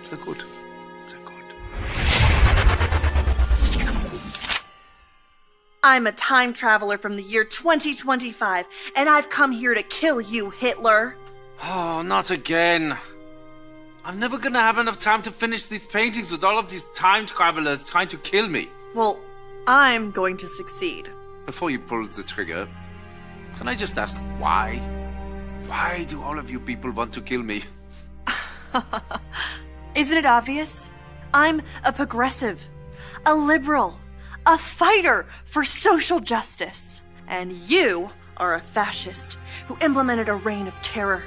Sehr gut. Sehr gut. I'm a time traveler from the year 2025, and I've come here to kill you, Hitler. Oh, not again. I'm never gonna have enough time to finish these paintings with all of these time travelers trying to kill me. Well, I'm going to succeed. Before you pull the trigger, can I just ask why? Why do all of you people want to kill me? Isn't it obvious? I'm a progressive, a liberal, a fighter for social justice. And you are a fascist who implemented a reign of terror.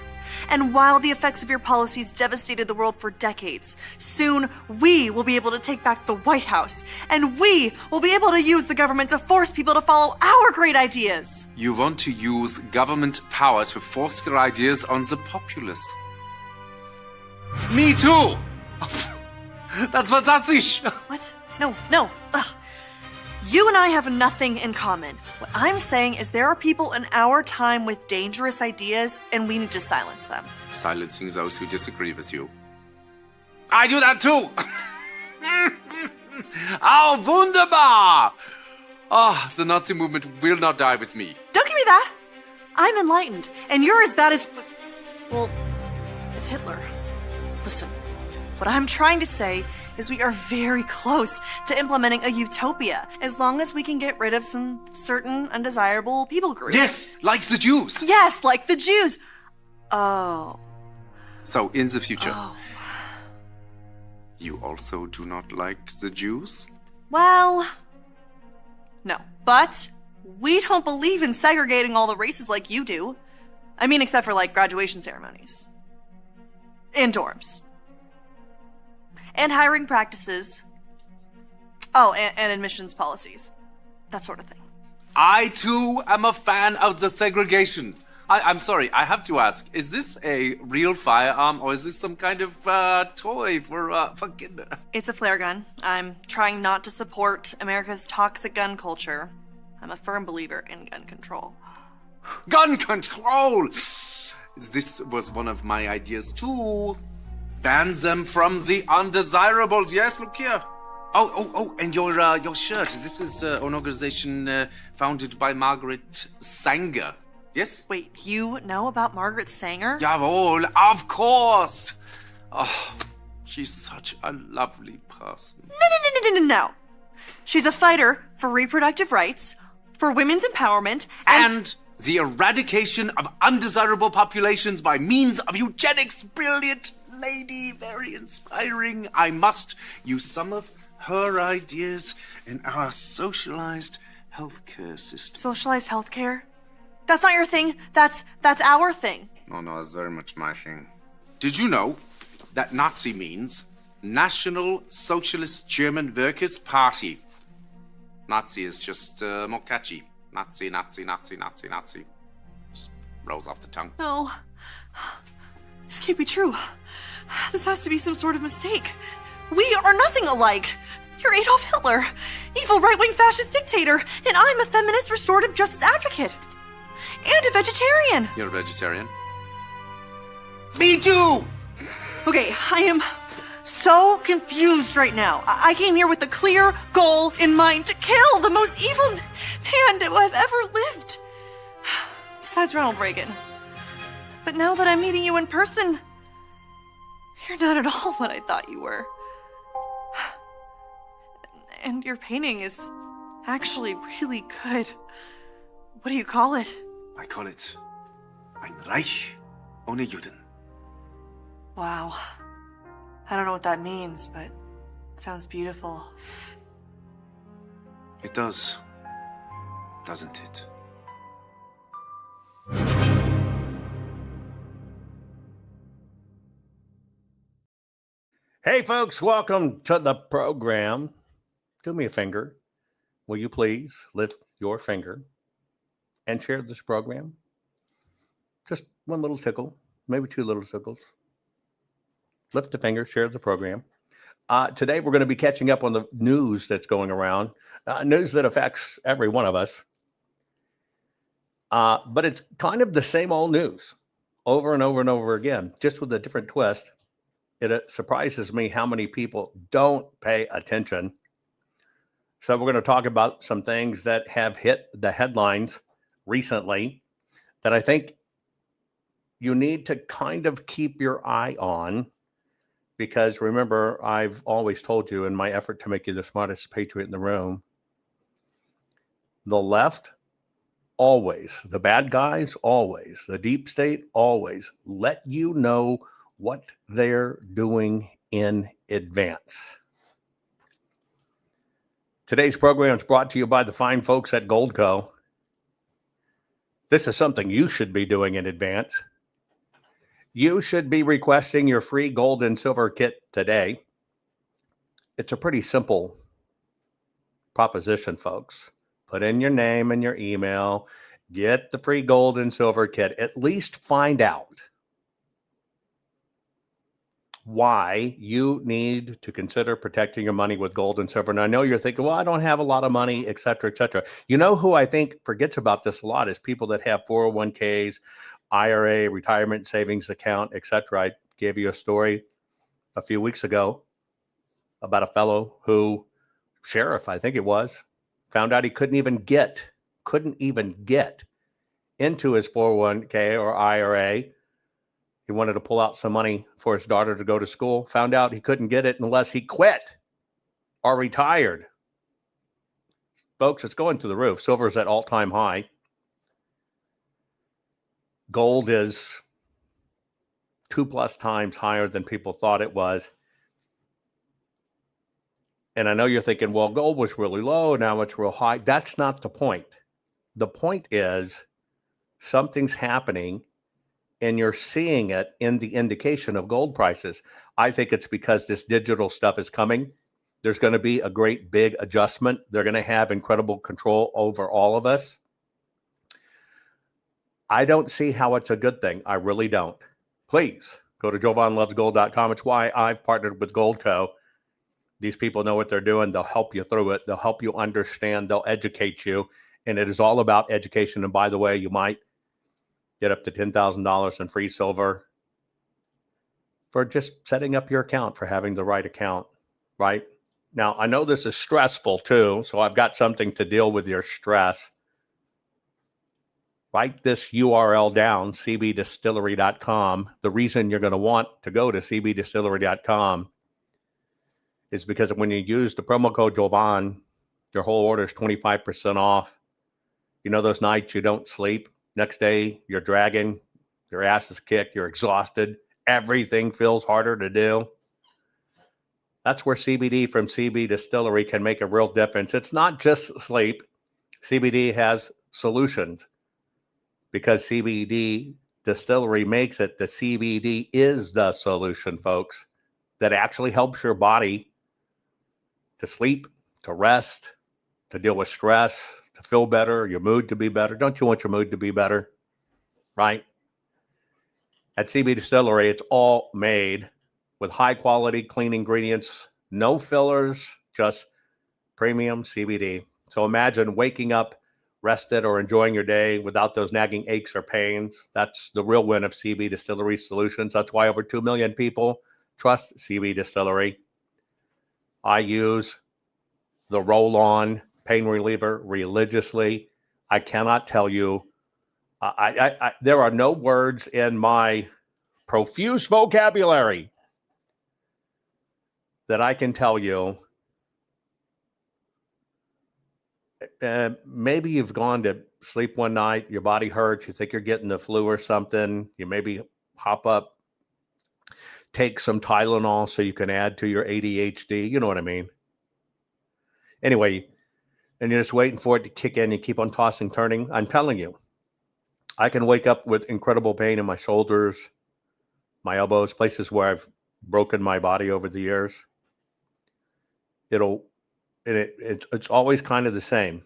And while the effects of your policies devastated the world for decades, soon we will be able to take back the White House, and we will be able to use the government to force people to follow our great ideas. You want to use government power to force your ideas on the populace. Me too! That's fantastic! What? No. Ugh. You and I have nothing in common. What I'm saying is there are people in our time with dangerous ideas, and we need to silence them. Silencing those who disagree with you. I do that too! Oh, wunderbar! Oh, the Nazi movement will not die with me. Don't give me that! I'm enlightened, and you're as bad as... well, as Hitler. Listen, what I'm trying to say is we are very close to implementing a utopia, as long as we can get rid of some certain undesirable people groups. Yes, like the Jews. Yes, like the Jews. Oh. So, in the future, Oh. you also do not like the Jews? Well, no. But we don't believe in segregating all the races like you do. I mean, except for, like, graduation ceremonies. In dorms. And hiring practices. Oh, and admissions policies. That sort of thing. I, too, am a fan of the segregation. I'm sorry, I have to ask, is this a real firearm, or is this some kind of toy for kids? It's a flare gun. I'm trying not to support America's toxic gun culture. I'm a firm believer in gun control. Gun control! This was one of my ideas, too. Ban them from the undesirables. Yes, look here. Oh, and your shirt. This is an organization founded by Margaret Sanger. Yes? Wait, you know about Margaret Sanger? Jawohl, of course. Oh, she's such a lovely person. No. She's a fighter for reproductive rights, for women's empowerment, And the eradication of undesirable populations by means of eugenics. Brilliant lady, very inspiring. I must use some of her ideas in our socialized healthcare system. Socialized healthcare? That's not your thing. That's our thing. No, it's very much my thing. Did you know that Nazi means National Socialist German Workers' Party? Nazi is just more catchy. Nazi. Just rolls off the tongue. No. This can't be true. This has to be some sort of mistake. We are nothing alike. You're Adolf Hitler, evil right-wing fascist dictator, and I'm a feminist restorative justice advocate. And a vegetarian. You're a vegetarian? Me too! Okay, I am so confused right now. I came here with a clear goal in mind to kill the most evil man to have ever lived. Besides Ronald Reagan. But now that I'm meeting you in person, you're not at all what I thought you were. And your painting is actually really good. What do you call it? I call it Ein Reich ohne Juden. Wow. I don't know what that means, but it sounds beautiful. It does, doesn't it? Hey, folks, welcome to the program. Do me a finger. Will you please lift your finger and share this program? Just one little tickle, maybe two little tickles. Lift a finger, share the program. Today, we're going to be catching up on the news that's going around, news that affects every one of us. But it's kind of the same old news over and over and over again, just with a different twist. it surprises me how many people don't pay attention. So we're going to talk about some things that have hit the headlines recently that I think you need to kind of keep your eye on, because remember, I've always told you in my effort to make you the smartest patriot in the room, the left always, the bad guys always, the deep state always let you know what they're doing in advance. Today's program is brought to you by the fine folks at Goldco. This is something you should be doing in advance. You should be requesting your free gold and silver kit today. It's a pretty simple proposition, folks. Put in your name and your email, get the free gold and silver kit. At least find out why you need to consider protecting your money with gold and silver. And I know you're thinking, well, I don't have a lot of money, et cetera, et cetera. You know who I think forgets about this a lot is people that have 401ks, IRA, retirement savings account, et cetera. I gave you a story a few weeks ago about a fellow who, sheriff, I think it was, found out he couldn't even get into his 401k or IRA. He wanted to pull out some money for his daughter to go to school. Found out he couldn't get it unless he quit or retired. Folks, it's going to the roof. Silver is at all-time high. Gold is 2+ times higher than people thought it was. And I know you're thinking, well, gold was really low, now it's real high. That's not the point. The point is something's happening, and you're seeing it in the indication of gold prices. I think it's because this digital stuff is coming. There's going to be a great big adjustment. They're going to have incredible control over all of us. I don't see how it's a good thing. I really don't. Please go to JovanLovesGold.com. It's why I've partnered with Goldco. These people know what they're doing. They'll help you through it. They'll help you understand. They'll educate you. And it is all about education. And by the way, you might get up to $10,000 in free silver for just setting up your account, for having the right account, right? Now, I know this is stressful too, so I've got something to deal with your stress. Write this URL down, cbdistillery.com. The reason you're going to want to go to cbdistillery.com is because when you use the promo code Jovan, your whole order is 25% off. You know those nights you don't sleep? Next day, you're dragging, your ass is kicked, you're exhausted, everything feels harder to do. That's where CBD from CB Distillery can make a real difference. It's not just sleep. CBD has solutions. Because CBD Distillery makes it, the CBD is the solution, folks, that actually helps your body to sleep, to rest, to deal with stress, to feel better, your mood to be better. Don't you want your mood to be better? Right? At CB Distillery, it's all made with high quality, clean ingredients, no fillers, just premium CBD. So imagine waking up rested or enjoying your day without those nagging aches or pains. That's the real win of CB Distillery Solutions. That's why over 2 million people trust CB Distillery. I use the roll-on pain reliever religiously. I cannot tell you, there are no words in my profuse vocabulary that I can tell you. Maybe you've gone to sleep one night, your body hurts, you think you're getting the flu or something. You maybe hop up, take some Tylenol so you can add to your ADHD. You know what I mean? Anyway, and you're just waiting for it to kick in. You keep on tossing, turning. I'm telling you, I can wake up with incredible pain in my shoulders, my elbows, places where I've broken my body over the years. It's always kind of the same.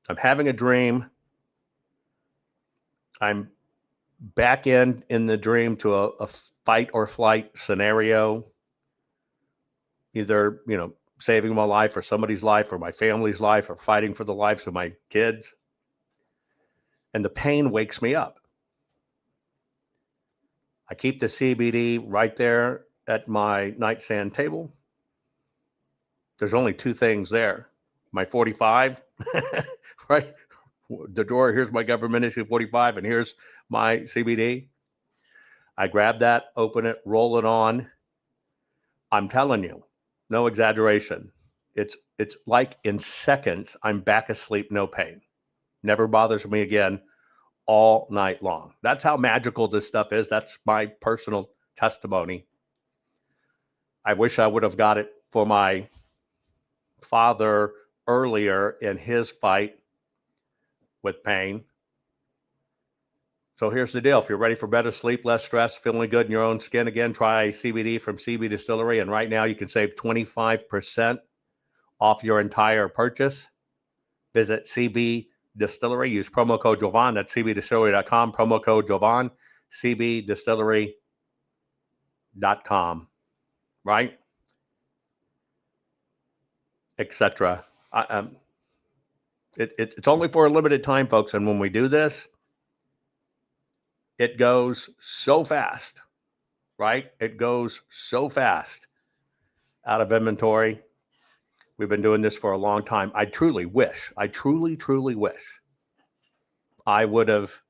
I'm having a dream. I'm back in the dream to a fight or flight scenario. Either, saving my life or somebody's life or my family's life or fighting for the lives of my kids. And the pain wakes me up. I keep the CBD right there at my nightstand table, there's only two things there. My 45, right? The drawer, here's my government issue 45, and here's my CBD. I grab that, open it, roll it on. I'm telling you, no exaggeration. It's like in seconds, I'm back asleep, no pain. Never bothers me again all night long. That's how magical this stuff is. That's my personal testimony. I wish I would have got it for my father earlier in his fight with pain. So here's the deal. If you're ready for better sleep, less stress, feeling good in your own skin again, try CBD from CB Distillery. And right now you can save 25% off your entire purchase. Visit CB Distillery. Use promo code Jovan. That's cbdistillery.com. Promo code Jovan. cbdistillery.com. Right? Etc. It's only for a limited time, folks. And when we do this, it goes so fast, right? It goes so fast out of inventory. We've been doing this for a long time. I truly wish I would have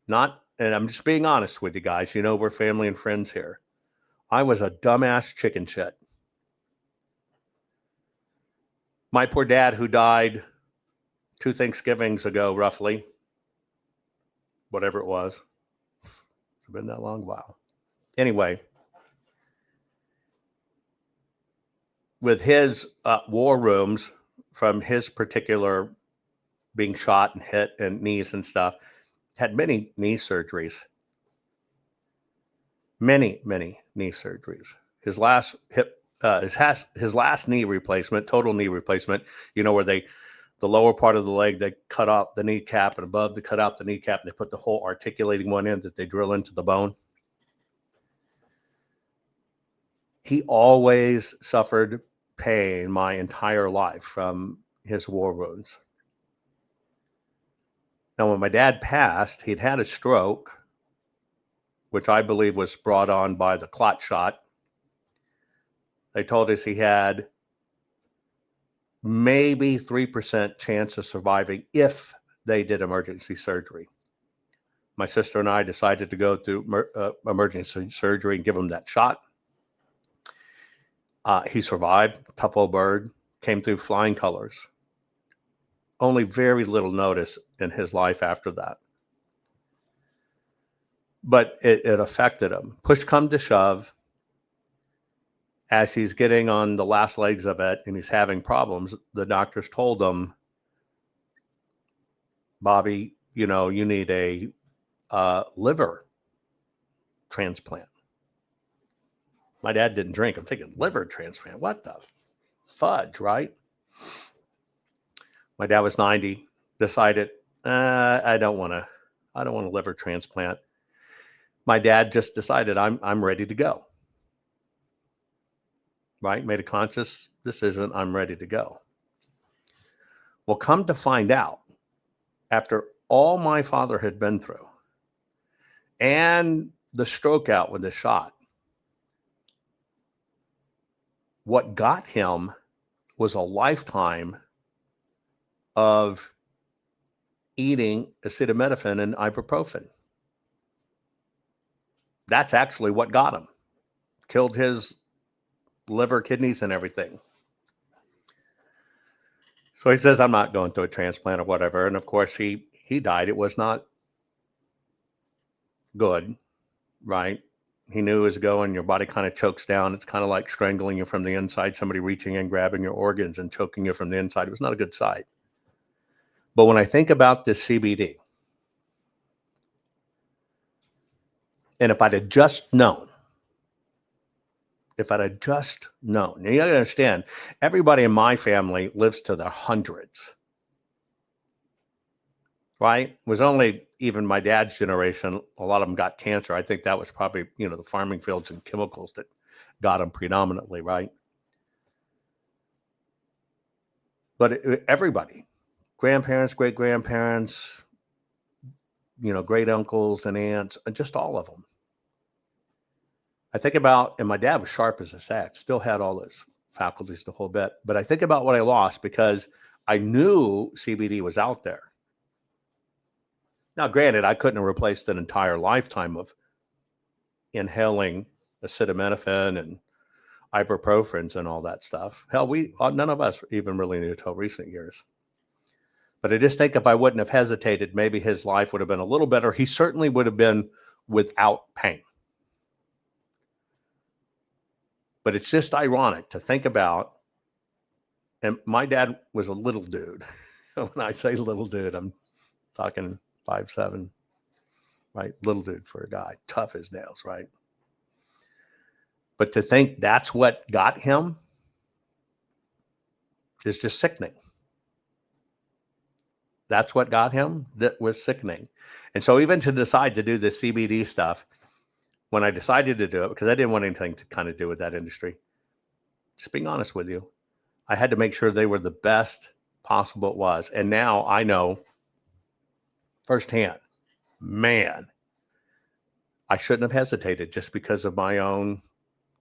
not, and I'm just being honest with you guys, you know, we're family and friends here. I was a dumbass chicken shit. My poor dad, who died 2 Thanksgivings ago, roughly, whatever it was. It's been that long while. Anyway, with his war rooms from his particular being shot and hit and knees and stuff, had many knee surgeries. Many knee surgeries. His last his last knee replacement, total knee replacement, you know, where the lower part of the leg, they cut out the kneecap, and above they cut out the kneecap, and they put the whole articulating one in that they drill into the bone. He always suffered pain my entire life from his war wounds. Now, when my dad passed, he'd had a stroke, which I believe was brought on by the clot shot. They told us he had maybe 3% chance of surviving if they did emergency surgery. My sister and I decided to go through emergency surgery and give him that shot. He survived, tough old bird, came through flying colors. Only very little notice in his life after that. But it affected him. Push come to shove, as he's getting on the last legs of it and he's having problems, the doctors told him, Bobby, you know, you need a liver transplant. My dad didn't drink. I'm thinking, liver transplant? What the fudge, right? My dad was 90, decided, I don't want a liver transplant. My dad just decided, I'm ready to go. Right? Made a conscious decision, I'm ready to go. Well, come to find out, after all my father had been through and the stroke out with the shot, what got him was a lifetime of eating acetaminophen and ibuprofen. That's actually what got him. Killed his liver, kidneys, and everything. So he says, I'm not going through a transplant or whatever. And of course, he died. It was not good, right? He knew it was going, your body kind of chokes down. It's kind of like strangling you from the inside, somebody reaching in, grabbing your organs and choking you from the inside. It was not a good sight. But when I think about this CBD, and if I'd have just known, you got to understand, everybody in my family lives to their hundreds, right? It was only even my dad's generation, a lot of them got cancer. I think that was probably, you know, the farming fields and chemicals that got them predominantly, right? But everybody, grandparents, great-grandparents, you know, great uncles and aunts, just all of them. I think about, and my dad was sharp as a sack, still had all his faculties the whole bit, but I think about what I lost because I knew CBD was out there. Now, granted, I couldn't have replaced an entire lifetime of inhaling acetaminophen and ibuprofens and all that stuff. Hell, none of us even really knew until recent years. But I just think if I wouldn't have hesitated, maybe his life would have been a little better. He certainly would have been without pain. But it's just ironic to think about, and my dad was a little dude. When I say little dude, I'm talking 5'7", right? Little dude for a guy, tough as nails, right? But to think that's what got him is just sickening. That's what got him. That was sickening. And so even to decide to do the CBD stuff, when I decided to do it, because I didn't want anything to kind of do with that industry, just being honest with you, I had to make sure they were the best possible it was. And now I know firsthand, man, I shouldn't have hesitated just because of my own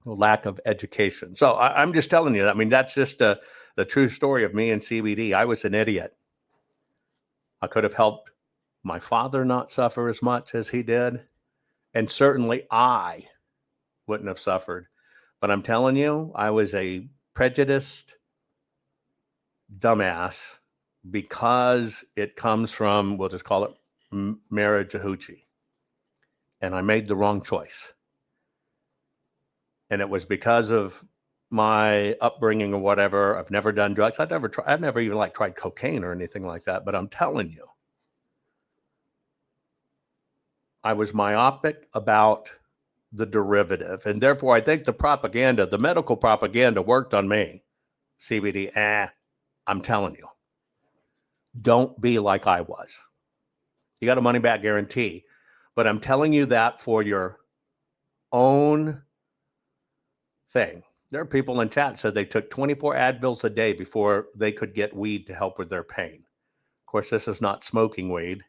lack of education. So I'm just telling you, I mean, that's just the true story of me and CBD. I was an idiot. I could have helped my father not suffer as much as he did. And certainly I wouldn't have suffered. But I'm telling you, I was a prejudiced dumbass because it comes from, we'll just call it marriage hoochie. And I made the wrong choice. And it was because of my upbringing or whatever. I've never done drugs. I've never even tried cocaine or anything like that. But I'm telling you, I was myopic about the derivative. And therefore, I think the medical propaganda worked on me. CBD, I'm telling you, don't be like I was. You got a money back guarantee. But I'm telling you that for your own thing. There are people in chat that said they took 24 Advils a day before they could get weed to help with their pain. Of course, this is not smoking weed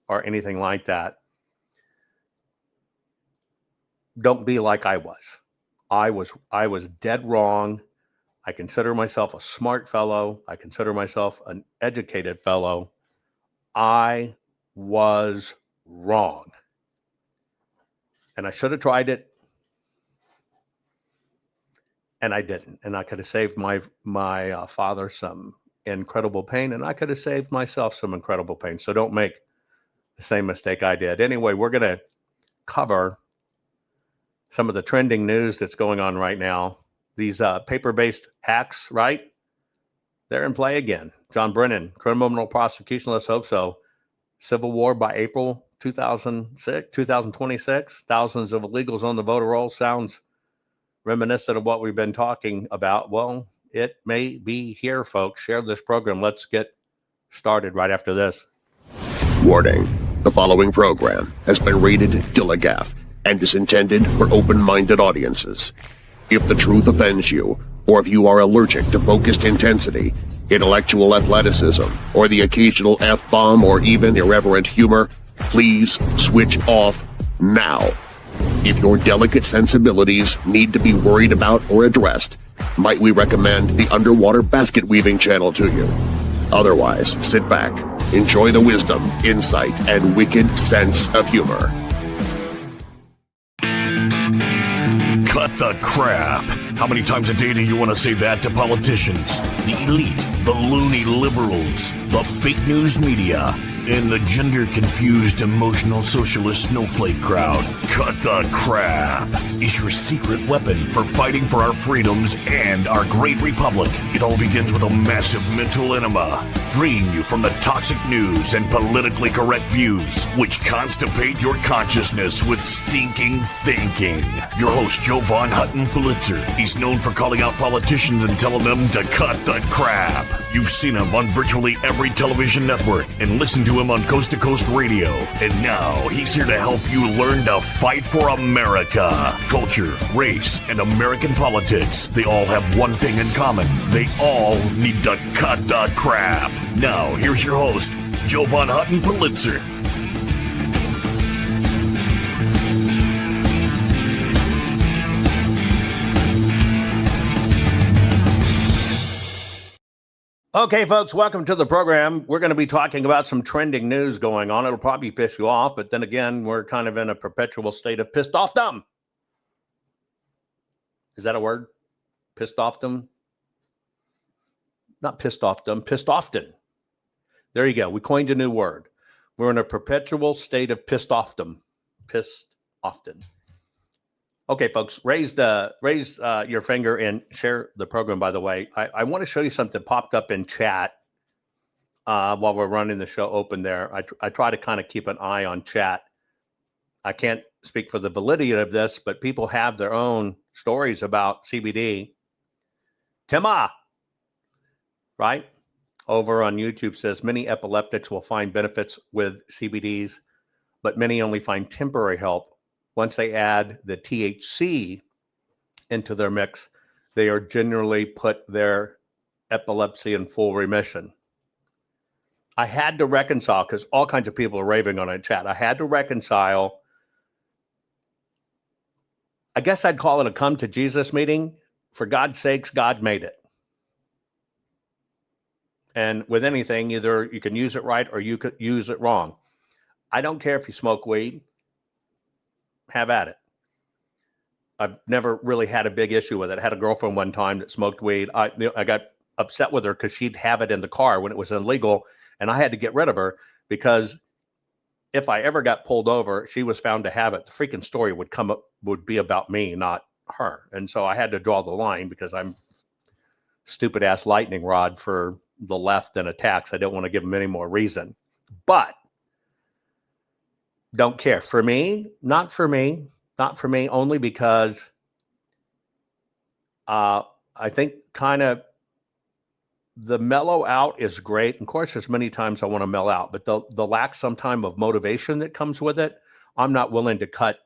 or anything like that. Don't be like I was. I was dead wrong. I consider myself a smart fellow. I consider myself an educated fellow. I was wrong. And I should have tried it. And I didn't. And I could have saved my father some incredible pain. And I could have saved myself some incredible pain. So don't make the same mistake I did. Anyway, we're going to cover some of the trending news that's going on right now. These paper-based hacks, right? They're in play again. John Brennan, criminal prosecution, let's hope so. Civil war by April 2026. Thousands of illegals on the voter roll. Sounds reminiscent of what we've been talking about. Well, it may be here, folks. Share this program. Let's get started right after this. Warning. The following program has been rated Dilligaff and is intended for open-minded audiences. If the truth offends you, or if you are allergic to focused intensity, intellectual athleticism, or the occasional F-bomb or even irreverent humor, please switch off now. If your delicate sensibilities need to be worried about or addressed, might we recommend the Underwater Basket Weaving channel to you. Otherwise, sit back, enjoy the wisdom, insight, and wicked sense of humor. Cut the crap. How many times a day do you want to say that to politicians, the elite, the loony liberals, the fake news media, and the gender-confused, emotional socialist snowflake crowd? Cut the crap is your secret weapon for fighting for our freedoms and our great republic. It all begins with a massive mental enema, freeing you from the toxic news and politically correct views, which constipate your consciousness with stinking thinking. Your host, JovanHuttonPulitzer. He's known for calling out politicians and telling them to cut the crap. You've seen him on virtually every television network and listened to him on Coast to Coast Radio. And now he's here to help you learn to fight for America. Culture, race, and American politics. They all have one thing in common. They all need to cut the crap. Now, here's your host, JovanHuttonPulitzer. Okay, folks, welcome to the program. We're going to be talking about some trending news going on. It'll probably piss you off, but then again, we're kind of in a perpetual state of pissed off dumb. Is that a word? Pissed off dumb? Not pissed off dumb, pissed often. There you go. We coined a new word. We're in a perpetual state of pissed off dumb. Pissed often. Okay, folks, raise your finger and share the program, by the way. I want to show you something popped up in chat while we're running the show open there. I try to kind of keep an eye on chat. I can't speak for the validity of this, but people have their own stories about CBD. Tima, right? Over on YouTube says, many epileptics will find benefits with CBDs, but many only find temporary help. Once they add the THC into their mix, they are generally put their epilepsy in full remission. I had to reconcile, because all kinds of people are raving on it in chat. I had to reconcile. I guess I'd call it a come to Jesus meeting. For God's sakes, God made it. And with anything, either you can use it right or you could use it wrong. I don't care if you smoke weed. Have at it. I've never really had a big issue with it. I had a girlfriend one time that smoked weed. I got upset with her because she'd have it in the car when it was illegal, and I had to get rid of her because if I ever got pulled over, she was found to have it. The freaking story would be about me, not her. And so I had to draw the line because I'm stupid ass lightning rod for the left and attacks. I don't want to give them any more reason, but don't care. For me, not for me, only because I think kind of the mellow out is great. Of course, there's many times I want to mellow out, but the lack sometime of motivation that comes with it, I'm not willing to cut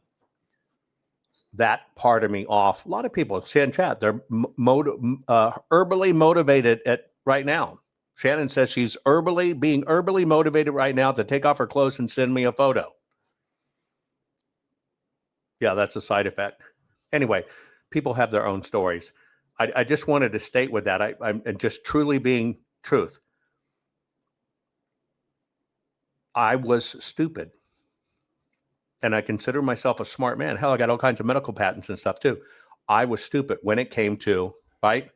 that part of me off. A lot of people say in chat, they're herbally motivated at right now. Shannon says she's being herbally motivated right now to take off her clothes and send me a photo. Yeah, that's a side effect. Anyway, people have their own stories. I just wanted to state with that, I'm just truly being truth. I was stupid. And I consider myself a smart man. Hell, I got all kinds of medical patents and stuff too. I was stupid when it came to, right?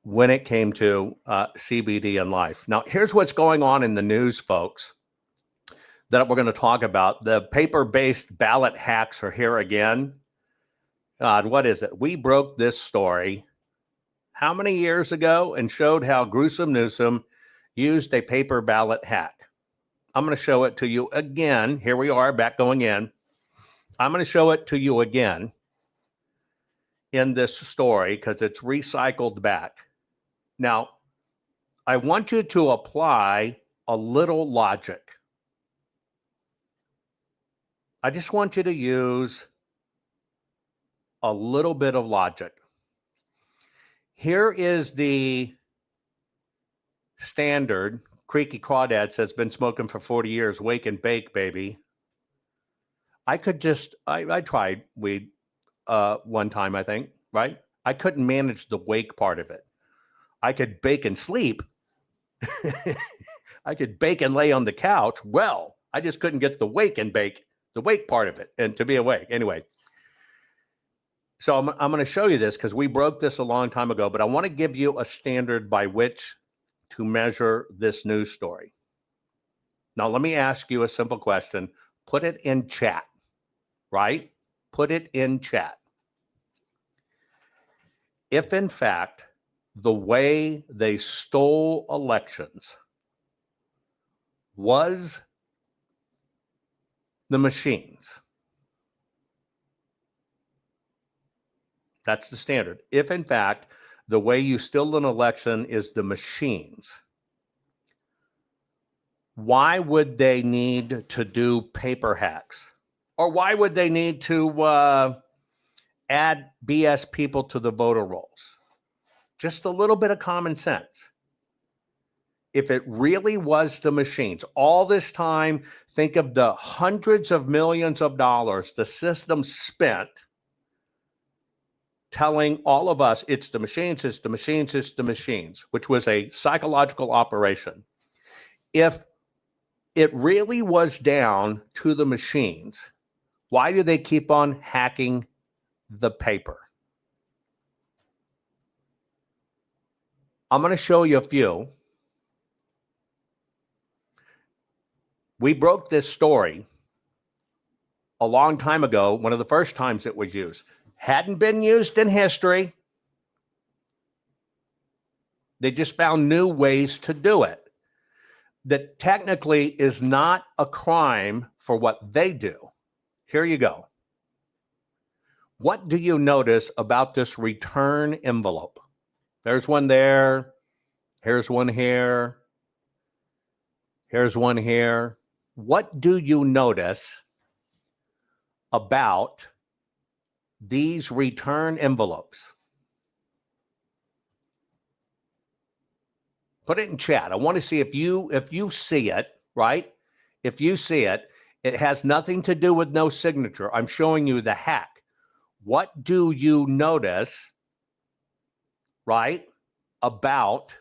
When it came to CBD and life. Now, here's what's going on in the news, folks, that we're going to talk about. The paper-based ballot hacks are here again. God, what is it? We broke this story how many years ago and showed how Gruesome Newsom used a paper ballot hack. I'm going to show it to you again. Here we are, back going in. I'm going to show it to you again in this story because it's recycled back. Now, I want you to apply a little logic. I just want you to use a little bit of logic. Here is the standard. Creaky Crawdad says, been smoking for 40 years. Wake and bake, baby. I tried weed one time, I think, right? I couldn't manage the wake part of it. I could bake and sleep. I could bake and lay on the couch. Well, I just couldn't get the wake and bake, the wake part of it, and to be awake. Anyway, so I'm going to show you this because we broke this a long time ago, but I want to give you a standard by which to measure this news story. Now, let me ask you a simple question. Put it in chat, right? Put it in chat. If, in fact, the way they stole elections was the machines, that's the standard. If, in fact, the way you steal an election is the machines, why would they need to do paper hacks? Or why would they need to add BS people to the voter rolls? Just a little bit of common sense. If it really was the machines, all this time, think of the hundreds of millions of dollars the system spent telling all of us it's the machines, it's the machines, it's the machines, which was a psychological operation. If it really was down to the machines, why do they keep on hacking the paper? I'm going to show you a few. We broke this story a long time ago, one of the first times it was used. Hadn't been used in history. They just found new ways to do it. That technically is not a crime for what they do. Here you go. What do you notice about this return envelope? There's one there. Here's one here. Here's one here. What do you notice about these return envelopes? Put it in chat. I want to see if you see it, right? If you see it, it has nothing to do with no signature. I'm showing you the hack. What do you notice, right, about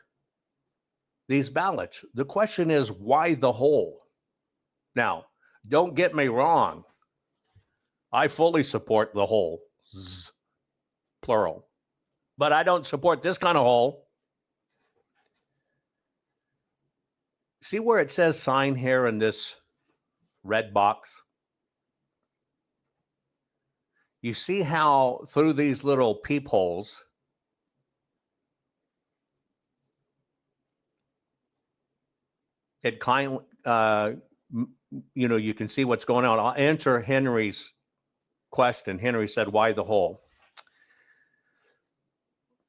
these ballots? The question is, why the hole? Now, don't get me wrong. I fully support the hole, plural. But I don't support this kind of hole. See where it says sign here in this red box? You see how through these little peepholes, it kind you can see what's going on. I'll answer Henry's question. Henry said, why the hole?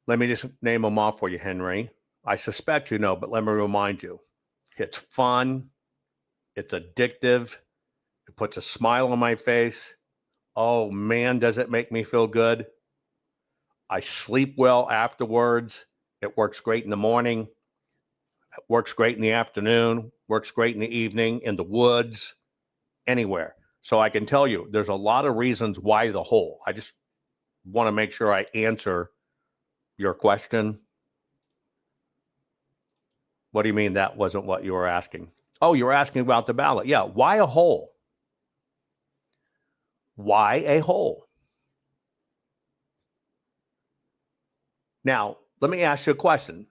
Let me just name them off for you, Henry. I suspect you know, but let me remind you. It's fun. It's addictive. It puts a smile on my face. Oh, man, does it make me feel good. I sleep well afterwards. It works great in the morning. It works great in the afternoon. Works great in the evening, in the woods, anywhere. So I can tell you, there's a lot of reasons why the hole. I just want to make sure I answer your question. What do you mean that wasn't what you were asking? Oh, you were asking about the ballot. Yeah, why a hole? Why a hole? Now, let me ask you a question.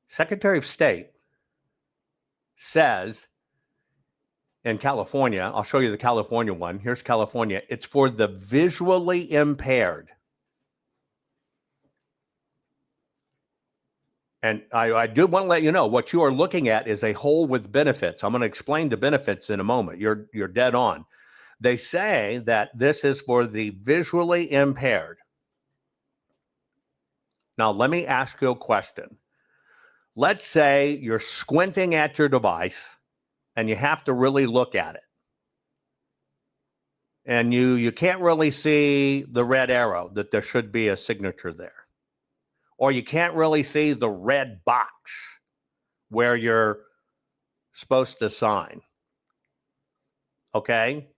Secretary of State says in California, I'll show you the California one. Here's California. It's for the visually impaired. And I do want to let you know what you are looking at is a hole with benefits. I'm going to explain the benefits in a moment. You're dead on. They say that this is for the visually impaired. Now, let me ask you a question. Let's say you're squinting at your device and you have to really look at it. And you can't really see the red arrow that there should be a signature there. Or you can't really see the red box where you're supposed to sign. Okay?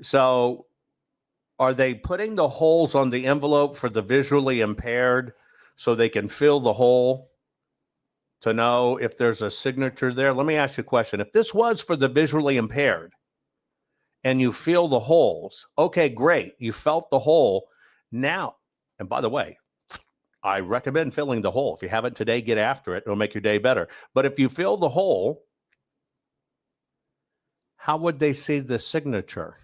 So are they putting the holes on the envelope for the visually impaired so they can fill the hole to know if there's a signature there? Let me ask you a question. If this was for the visually impaired and you feel the holes, okay, great. You felt the hole. Now, and by the way, I recommend filling the hole. If you haven't today, get after it. It'll make your day better. But if you fill the hole, how would they see the signature?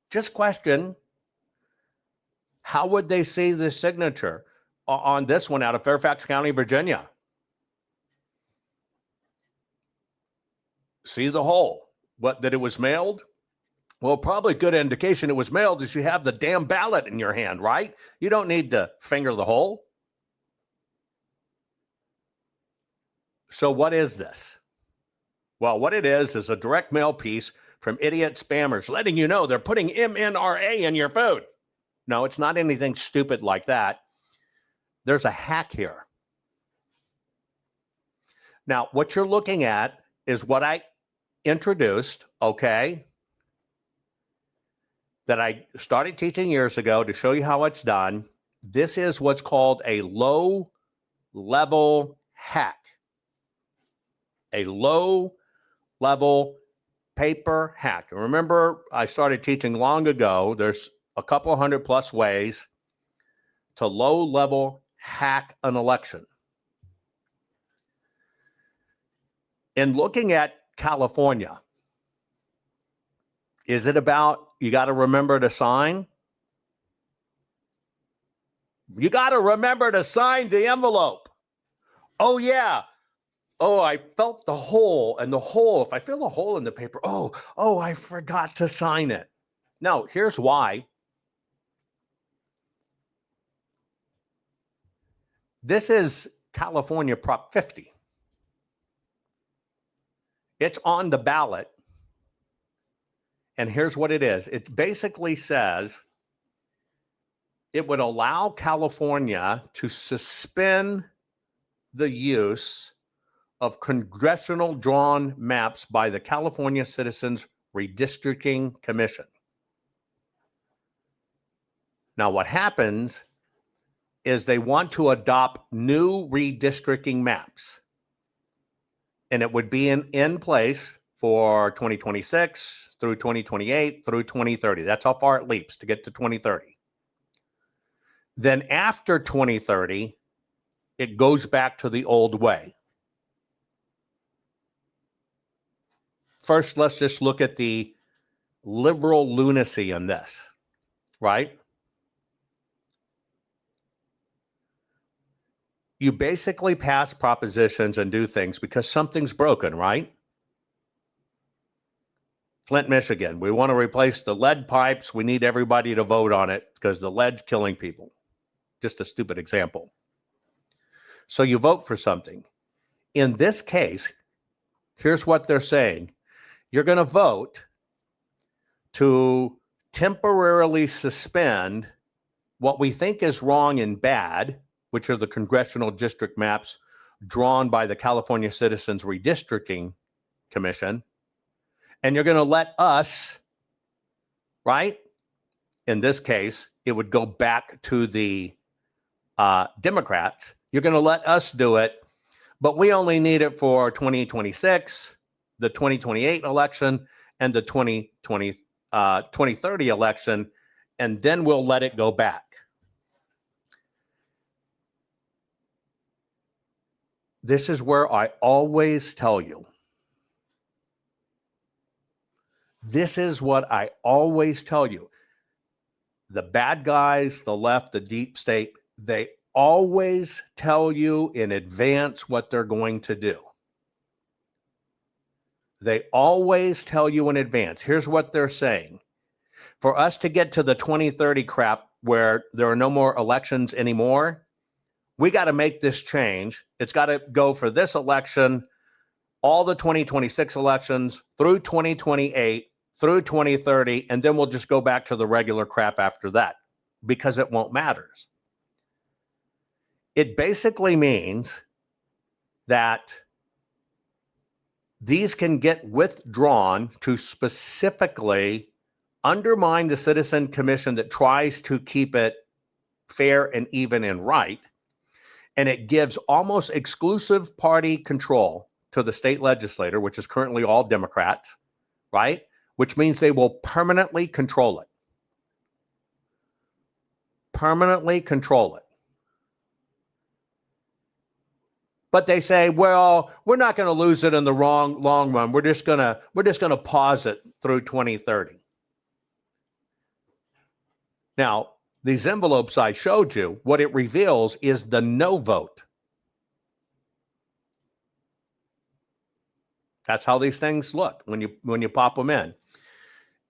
Just question. How would they see the signature on this one out of Fairfax County, Virginia? See the hole. What, that it was mailed? Well, probably a good indication it was mailed is you have the damn ballot in your hand, right? You don't need to finger the hole. So what is this? Well, what it is a direct mail piece from idiot spammers letting you know they're putting MNRA in your food. No, it's not anything stupid like that. There's a hack here. Now, what you're looking at is what I introduced, okay? that I started teaching years ago to show you how it's done. This is what's called a low-level hack. A low-level paper hack. And remember, I started teaching long ago. There's a couple hundred plus ways to low-level hack an election. In looking at California, is it about you got to remember to sign? You got to remember to sign the envelope. Oh, yeah. Oh, I felt the hole, and the hole, if I feel a hole in the paper, I forgot to sign it. Now, here's why. This is California Prop 50. It's on the ballot. And here's what it is. It basically says it would allow California to suspend the use of congressional drawn maps by the California Citizens Redistricting Commission. Now, what happens is they want to adopt new redistricting maps. And it would be in place for 2026 through 2028 through 2030. That's how far it leaps to get to 2030. Then after 2030, it goes back to the old way. First, let's just look at the liberal lunacy in this, right? You basically pass propositions and do things because something's broken, right? Flint, Michigan. We want to replace the lead pipes. We need everybody to vote on it because the lead's killing people. Just a stupid example. So you vote for something. In this case, here's what they're saying. You're going to vote to temporarily suspend what we think is wrong and bad, which are the congressional district maps drawn by the California Citizens Redistricting Commission. And you're going to let us, right? In this case, it would go back to the Democrats. You're going to let us do it, but we only need it for 2026, the 2028 election, and the 2030 election, and then we'll let it go back. This is where I always tell you. This is what I always tell you. The bad guys, the left, the deep state, they always tell you in advance what they're going to do. They always tell you in advance. Here's what they're saying. For us to get to the 2030 crap where there are no more elections anymore, we got to make this change. It's got to go for this election, all the 2026 elections, through 2028, through 2030, and then we'll just go back to the regular crap after that because it won't matter. It basically means that these can get withdrawn to specifically undermine the Citizen Commission that tries to keep it fair and even and right. And it gives almost exclusive party control to the state legislature, which is currently all Democrats, right? Which means they will permanently control it. Permanently control it. But they say, well, we're not going to lose it in the long run. We're just going to pause it through 2030. Now, these envelopes I showed you, what it reveals is the no vote. That's how these things look when you pop them in.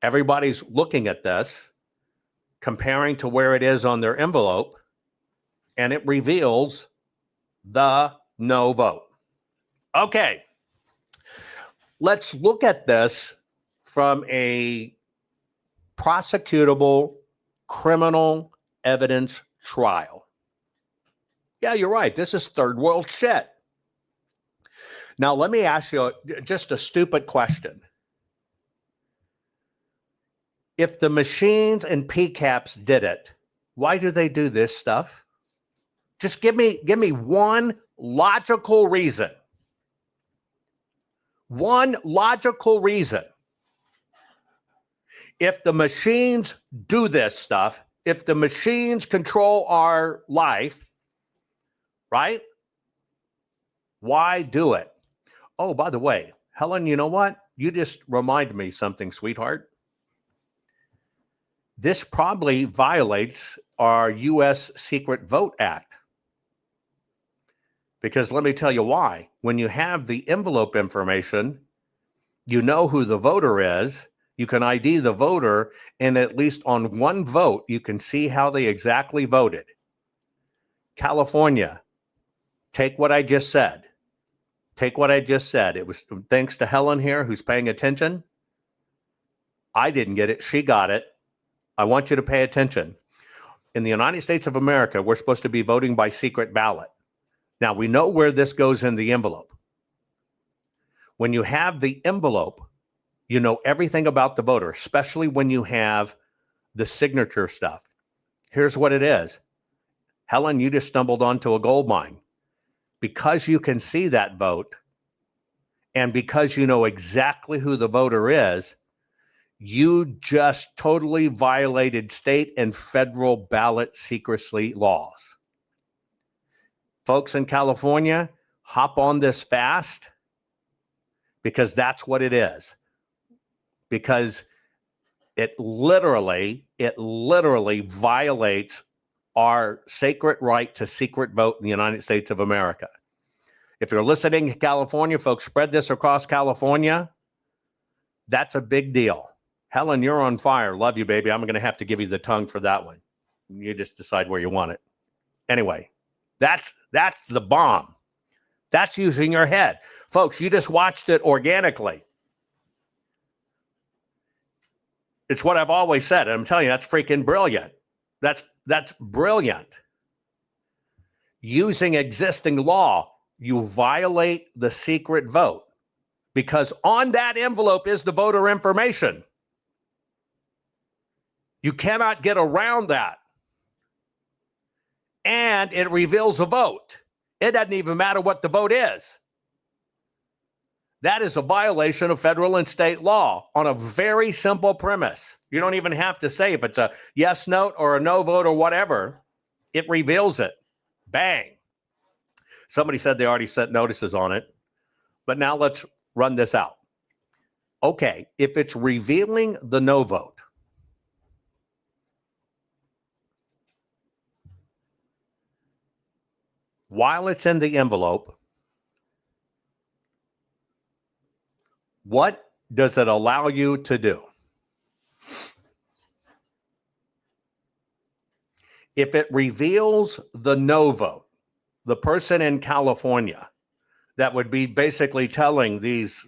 Everybody's looking at this, comparing to where it is on their envelope, and it reveals the no vote. Okay, let's look at this from a prosecutable criminal evidence trial. Yeah, you're right. This is third world shit. Now, let me ask you just a stupid question. If the machines and PCAPs did it, why do they do this stuff? Just give me one logical reason. One logical reason. If the machines do this stuff, if the machines control our life, right? Why do it? Oh, by the way, Helen, you know what? You just reminded me something, sweetheart. This probably violates our U.S. Secret Vote Act. Because let me tell you why. When you have the envelope information, you know who the voter is. You can ID the voter, and at least on one vote, you can see how they exactly voted. California, take what I just said. Take what I just said. It was thanks to Helen here, who's paying attention. I didn't get it. She got it. I want you to pay attention. In the United States of America, we're supposed to be voting by secret ballot. Now, we know where this goes in the envelope. When you have the envelope, you know everything about the voter, especially when you have the signature stuff. Here's what it is. Helen, you just stumbled onto a gold mine. Because you can see that vote, and because you know exactly who the voter is, you just totally violated state and federal ballot secrecy laws. Folks in California, hop on this fast, because that's what it is. Because it literally violates our sacred right to secret vote in the United States of America. If you're listening in California, folks, spread this across California. That's a big deal. Helen, you're on fire. Love you, baby. I'm going to have to give you the tongue for that one. You just decide where you want it. Anyway, that's the bomb. That's using your head. Folks, you just watched it organically. It's what I've always said. And I'm telling you, that's freaking brilliant. That's brilliant. Using existing law, you violate the secret vote because on that envelope is the voter information. You cannot get around that. And it reveals a vote. It doesn't even matter what the vote is. That is a violation of federal and state law on a very simple premise. You don't even have to say if it's a yes note or a no vote or whatever. It reveals it. Bang. Somebody said they already sent notices on it. But now let's run this out. Okay, if it's revealing the no vote, while it's in the envelope, what does it allow you to do? If it reveals the no vote, the person in California that would be basically telling these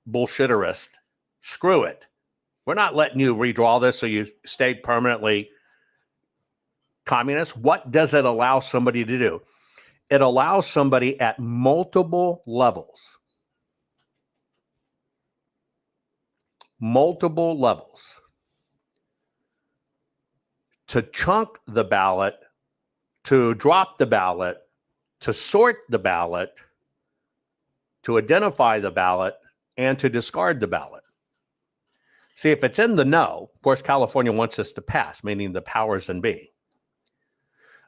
bullshitterists, screw it. We're not letting you redraw this so you stay permanently communist. What does it allow somebody to do? It allows somebody at multiple levels to chunk the ballot, to drop the ballot, to sort the ballot, to identify the ballot, and to discard the ballot. See, if it's in the no, of course, California wants us to pass, meaning the powers and be.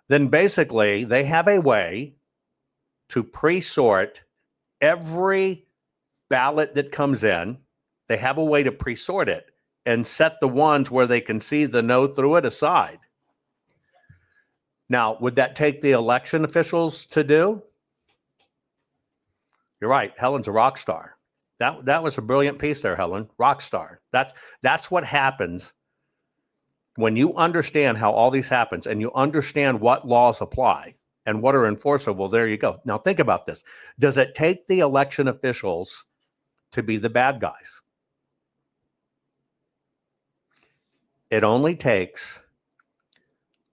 Then basically they have a way to pre-sort every ballot that comes in. They have a way to pre-sort it and set the ones where they can see the no through it aside. Now, would that take the election officials to do? You're right. Helen's a rock star. That was a brilliant piece there, Helen. Rock star. That's what happens when you understand how all these happens and you understand what laws apply and what are enforceable. There you go. Now think about this. Does it take the election officials to be the bad guys? It only takes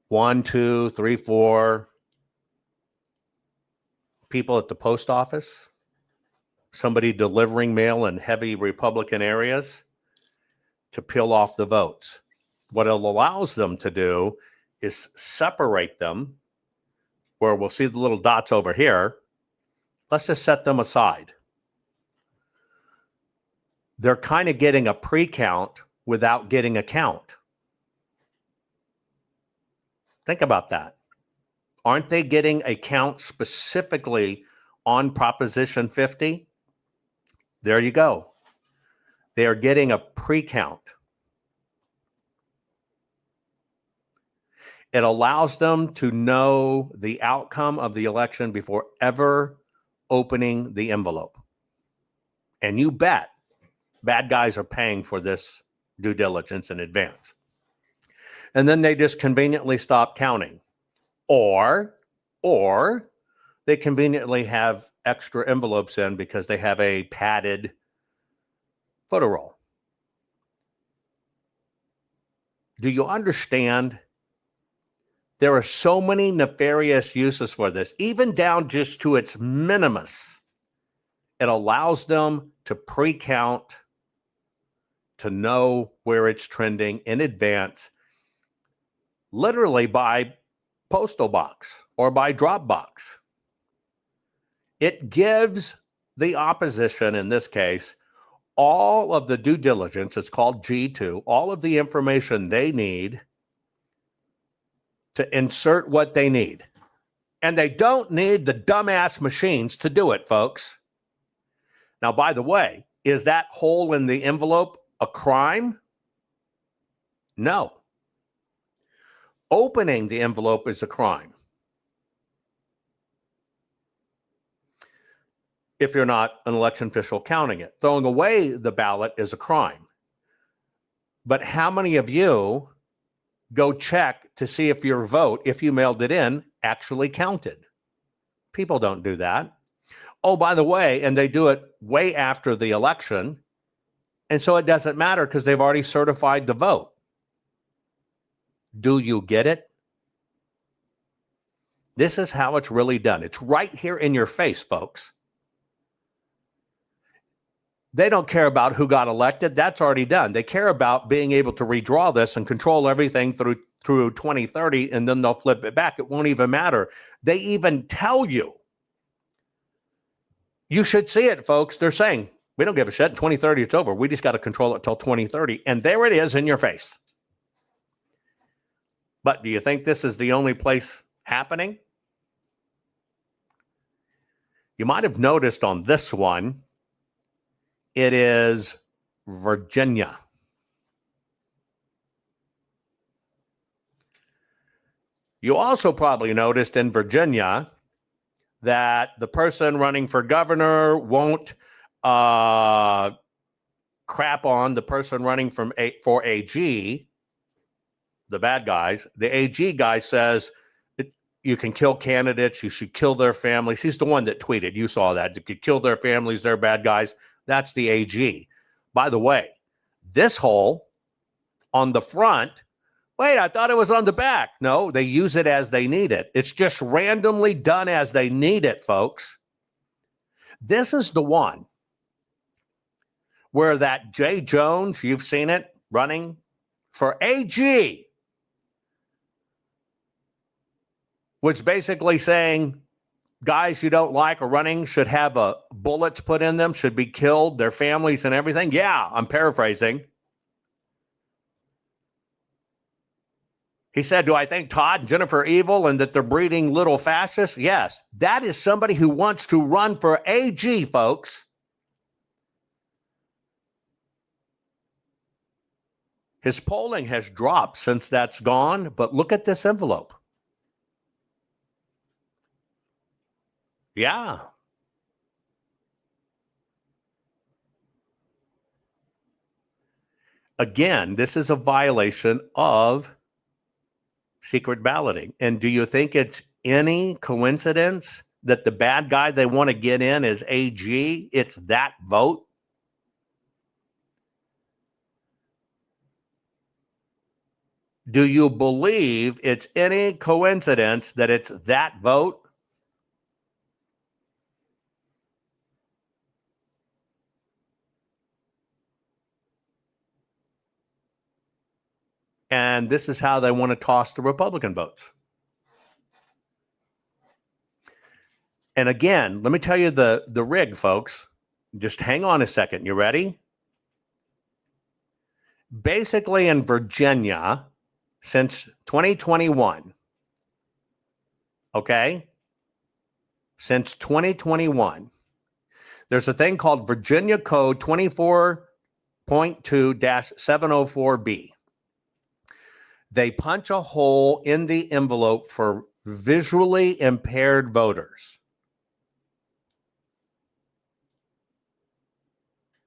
1, 2, 3, 4 people at the post office, somebody delivering mail in heavy Republican areas, to peel off the votes. What it allows them to do is separate them, where we'll see the little dots over here. Let's just set them aside. They're kind of getting a pre-count without getting a count. Think about that. Aren't they getting a count specifically on Proposition 50? There you go. They are getting a pre-count. It allows them to know the outcome of the election before ever opening the envelope. And you bet bad guys are paying for this due diligence in advance. And then they just conveniently stop counting. Or they conveniently have extra envelopes in because they have a padded photo roll. Do you understand? There are so many nefarious uses for this, even down just to its minimus. It allows them to pre-count, to know where it's trending in advance, literally by postal box or by drop box. It gives the opposition, in this case, all of the due diligence, it's called G2, all of the information they need to insert what they need. And they don't need the dumbass machines to do it, folks. Now, by the way, is that hole in the envelope a crime? No. Opening the envelope is a crime. If you're not an election official counting it. Throwing away the ballot is a crime. But how many of you go check to see if your vote, if you mailed it in, actually counted? People don't do that. Oh, by the way, and they do it way after the election, and so it doesn't matter because they've already certified the vote. Do you get it? This is how it's really done. It's right here in your face, folks. They don't care about who got elected. That's already done. They care about being able to redraw this and control everything through 2030, and then they'll flip it back. It won't even matter. They even tell you. You should see it, folks. They're saying, we don't give a shit. In 2030, it's over. We just got to control it till 2030. And there it is in your face. But do you think this is the only place happening? You might have noticed on this one, it is Virginia. You also probably noticed in Virginia that the person running for governor won't crap on the person running for AG, the bad guys. The AG guy says you can kill candidates, you should kill their families. He's the one that tweeted. You saw that. You could kill their families, they're bad guys. That's the AG. By the way, this hole on the front, wait, I thought it was on the back. No, they use it as they need it. It's just randomly done as they need it, folks. This is the one where that Jay Jones, you've seen it, running for AG, was basically saying guys you don't like or running should have bullets put in them, should be killed, their families and everything. Yeah, I'm paraphrasing. He said, do I think Todd and Jennifer are evil and that they're breeding little fascists? Yes. That is somebody who wants to run for AG, folks. His polling has dropped since that's gone, but look at this envelope. Yeah. Again, this is a violation of secret balloting. And do you think it's any coincidence that the bad guy they want to get in is AG? It's that vote. Do you believe it's any coincidence that it's that vote? And this is how they want to toss the Republican votes. And again, let me tell you the rig, folks. Just hang on a second. You ready? Basically, in Virginia, since 2021, okay? Since 2021, there's a thing called Virginia Code 24.2-704B. They punch a hole in the envelope for visually impaired voters.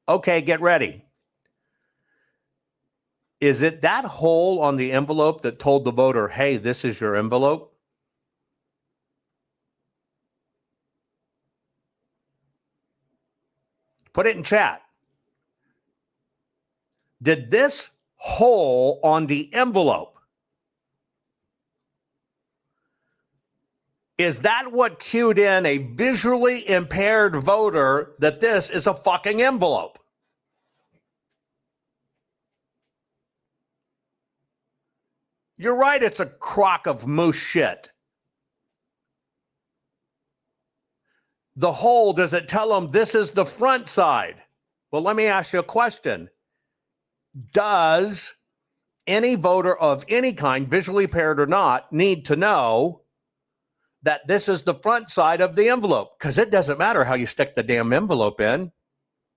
Okay, get ready. Is it that hole on the envelope that told the voter, hey, this is your envelope? Put it in chat. Did this hole on the envelope, is that what cued in a visually impaired voter that this is a fucking envelope? You're right, it's a crock of moose shit. The hole, does it tell them this is the front side? Well, let me ask you a question. Does any voter of any kind, visually impaired or not, need to know that this is the front side of the envelope? Because it doesn't matter how you stick the damn envelope in.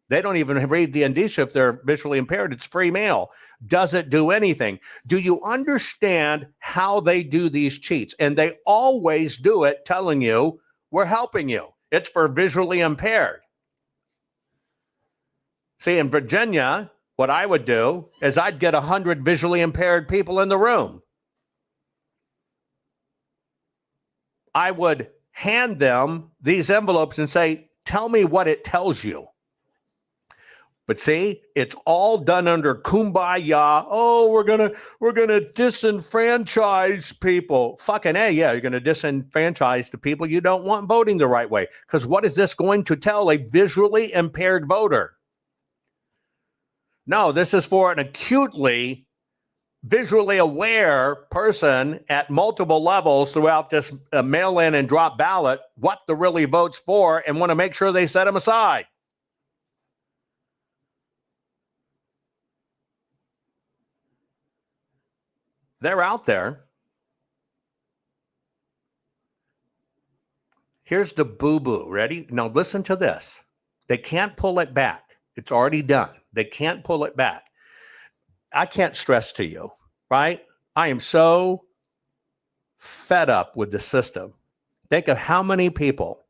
They don't even read the indicia if they're visually impaired. It's free mail. Does it do anything? Do you understand how they do these cheats? And they always do it telling you, we're helping you. It's for visually impaired. See, in Virginia, what I would do is I'd get 100 visually impaired people in the room. I would hand them these envelopes and say, tell me what it tells you. But see, it's all done under kumbaya. Oh, we're gonna disenfranchise people. Fucking A, yeah, you're gonna disenfranchise the people you don't want voting the right way. Because what is this going to tell a visually impaired voter? No, this is for an acutely visually aware person at multiple levels throughout this mail-in and drop ballot, what the really vote's for, and want to make sure they set them aside. They're out there. Here's the boo-boo. Ready? Now listen to this. They can't pull it back. It's already done. They can't pull it back. I can't stress to you, right? I am so fed up with the system. Think of how many people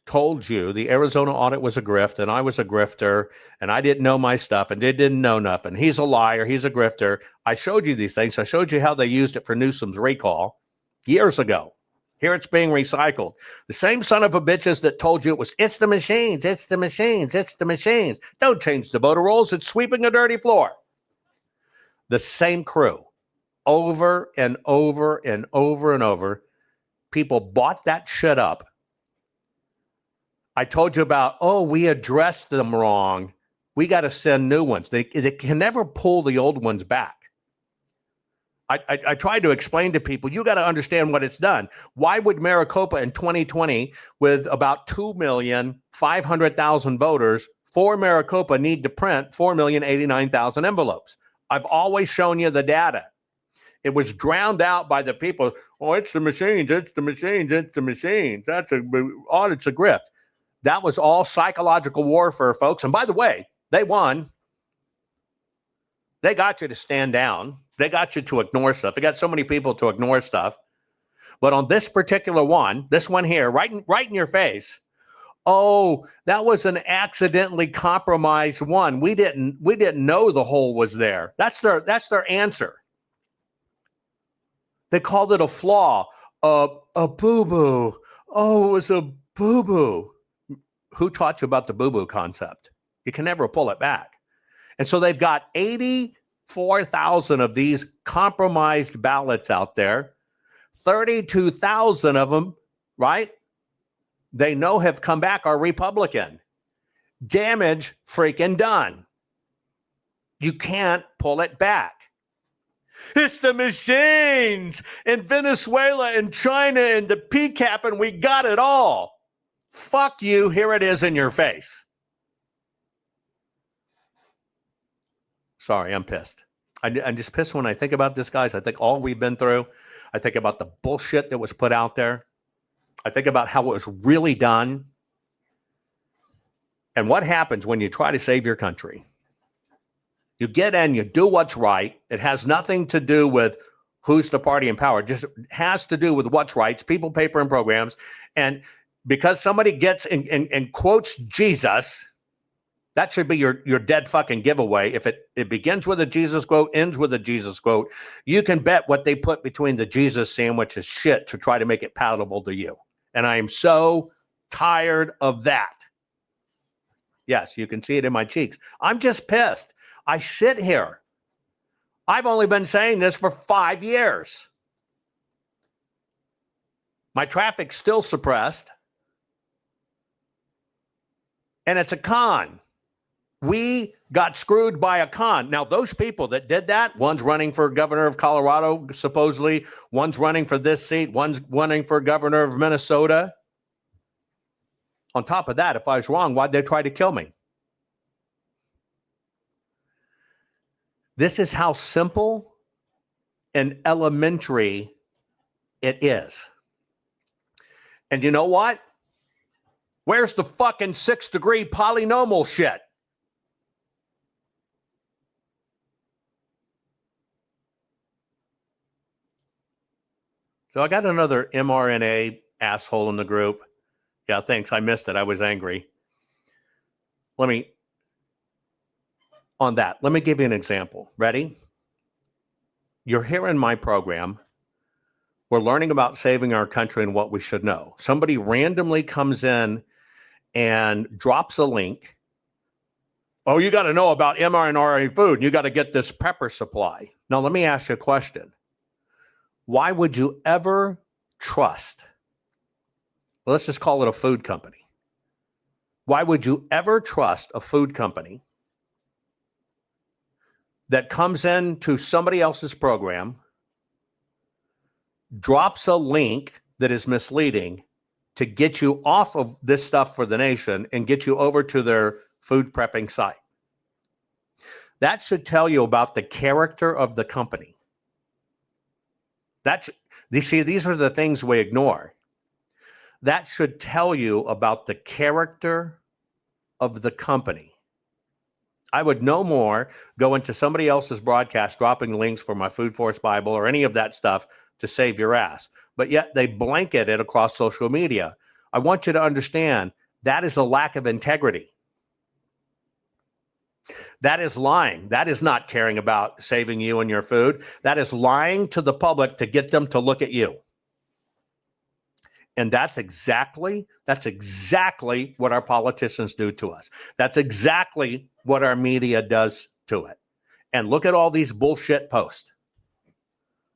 told you the Arizona audit was a grift and I was a grifter and I didn't know my stuff and they didn't know nothing. He's a liar. He's a grifter. I showed you these things. I showed you how they used it for Newsom's recall years ago. Here it's being recycled. The same son of a bitches that told you it's the machines, it's the machines, it's the machines. Don't change the voter rolls. It's sweeping a dirty floor. The same crew over and over and over and over. People bought that shit up. I told you about, we addressed them wrong. We got to send new ones. They can never pull the old ones back. I tried to explain to people, you got to understand what it's done. Why would Maricopa in 2020, with about 2,500,000 voters, for Maricopa need to print 4,089,000 envelopes? I've always shown you the data. It was drowned out by the people. Oh, it's the machines, it's the machines, it's the machines. It's a grift. That was all psychological warfare, folks. And by the way, they won. They got you to stand down. They got you to ignore stuff. They got so many people to ignore stuff. But on this particular one, this one here, right in your face, that was an accidentally compromised one. We didn't know the hole was there. That's their answer. They called it a flaw, a boo-boo. Oh, it was a boo-boo. Who taught you about the boo-boo concept? You can never pull it back. And so they've got 84,000 of these compromised ballots out there. 32,000 of them, right? They know have come back are Republican. Damage freaking done. You can't pull it back. It's the machines in Venezuela and China and the PCAP, and we got it all. Fuck you. Here it is in your face. Sorry, I'm pissed. I'm just pissed when I think about this, guys. I think all we've been through. I think about the bullshit that was put out there. I think about how it was really done. And what happens when you try to save your country? You get in, you do what's right. It has nothing to do with who's the party in power. It just has to do with what's right. It's people, paper, and programs. And because somebody gets and quotes Jesus, that should be your dead fucking giveaway. If it begins with a Jesus quote, ends with a Jesus quote, you can bet what they put between the Jesus sandwich is shit to try to make it palatable to you. And I am so tired of that. Yes, you can see it in my cheeks. I'm just pissed. I sit here. I've only been saying this for 5 years. My traffic's still suppressed. And it's a con. We got screwed by a con. Now, those people that did that, one's running for governor of Colorado, supposedly. One's running for this seat. One's running for governor of Minnesota. On top of that, if I was wrong, why'd they try to kill me? This is how simple and elementary it is. And you know what? Where's the fucking 6-degree polynomial shit? So I got another mRNA asshole in the group. Yeah, thanks. I missed it. I was angry. Let me give you an example. Ready? You're here in my program. We're learning about saving our country and what we should know. Somebody randomly comes in and drops a link. Oh, you got to know about mRNA food. You got to get this pepper supply. Now, let me ask you a question. Why would you ever trust? Let's just call it a food company. Why would you ever trust a food company that comes into somebody else's program, drops a link that is misleading to get you off of this stuff for the nation and get you over to their food prepping site? That should tell you about the character of the company. These are the things we ignore. That should tell you about the character of the company. I would no more go into somebody else's broadcast dropping links for my Food Force Bible or any of that stuff to save your ass. But yet they blanket it across social media. I want you to understand that is a lack of integrity. That is lying. That is not caring about saving you and your food. That is lying to the public to get them to look at you. And that's exactly what our politicians do to us. That's exactly what our media does to it. And look at all these bullshit posts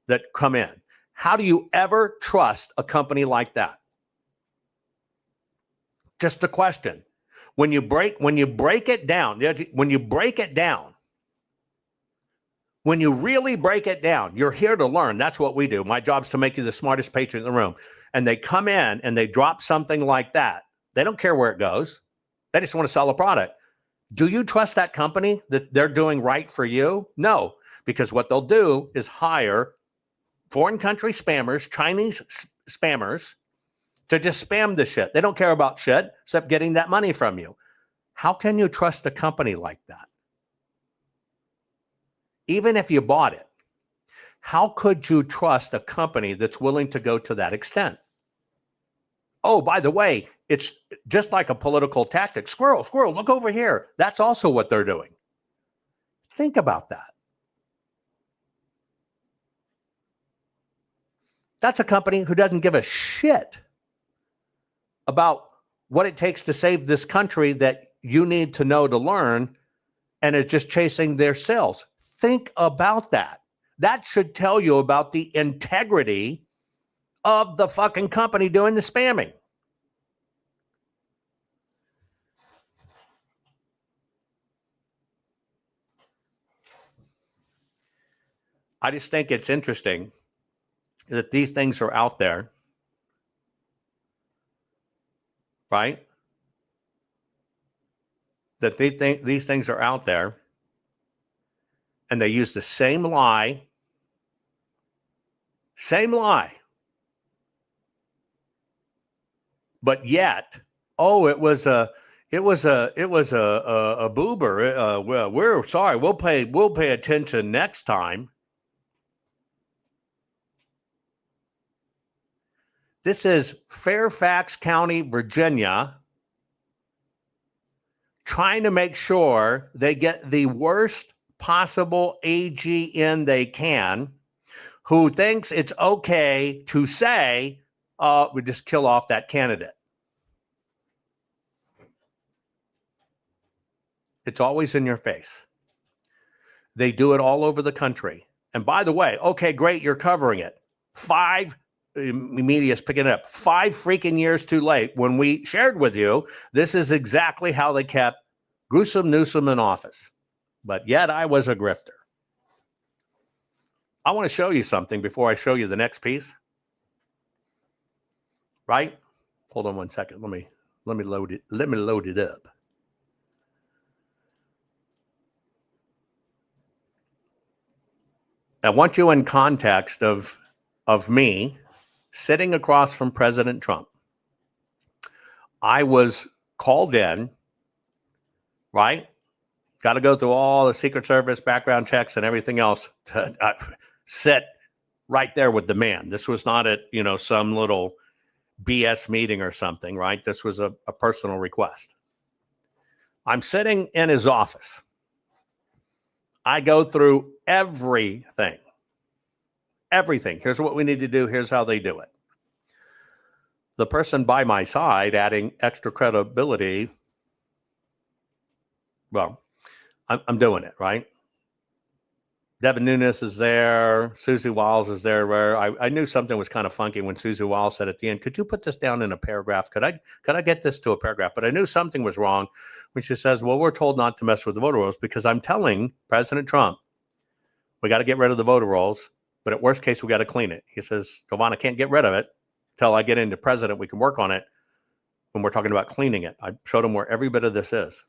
that come in. How do you ever trust a company like that? Just a question. When you break it down, when you really break it down, you're here to learn. That's what we do. My job's to make you the smartest patron in the room. And they come in and they drop something like that. They don't care where it goes. They just want to sell a product. Do you trust that company that they're doing right for you? No, because what they'll do is hire foreign country spammers, Chinese spammers, to just spam the shit. They don't care about shit except getting that money from you. How can you trust a company like that? Even if you bought it, how could you trust a company that's willing to go to that extent? Oh, by the way, it's just like a political tactic. Squirrel, look over here. That's also what they're doing. Think about that. That's a company who doesn't give a shit about what it takes to save this country that you need to know to learn, and it's just chasing their sales. Think about that. That should tell you about the integrity of the fucking company doing the spamming. I just think it's interesting that these things are out there, right? That they think these things are out there, and they use the same lie, but yet, oh, it was a boober. Well, we're sorry. We'll pay attention next time. This is Fairfax County, Virginia, trying to make sure they get the worst possible AG in they can, who thinks it's okay to say, we just kill off that candidate. It's always in your face. They do it all over the country. And by the way, okay, great, you're covering it. 5 media's picking it up. 5 freaking years too late. When we shared with you, this is exactly how they kept Newsom in office. But yet I was a grifter. I want to show you something before I show you the next piece. Right? Hold on one second. Let me load it. Let me load it up. I want you in context of me sitting across from President Trump. I was called in, right? Got to go through all the Secret Service background checks and everything else to sit right there with the man. This was not at, some little BS meeting or something, right? This was a personal request. I'm sitting in his office. I go through everything. Here's what we need to do. Here's how they do it. The person by my side, adding extra credibility, well, I'm doing it, right? Devin Nunes is there. Susie Wiles is there. Where I knew something was kind of funky when Susie Wiles said at the end, could you put this down in a paragraph? Could I get this to a paragraph? But I knew something was wrong when she says, well, we're told not to mess with the voter rolls because I'm telling President Trump, we got to get rid of the voter rolls, but at worst case, we got to clean it. He says, Jovan, I can't get rid of it until I get into president. We can work on it when we're talking about cleaning it. I showed him where every bit of this is.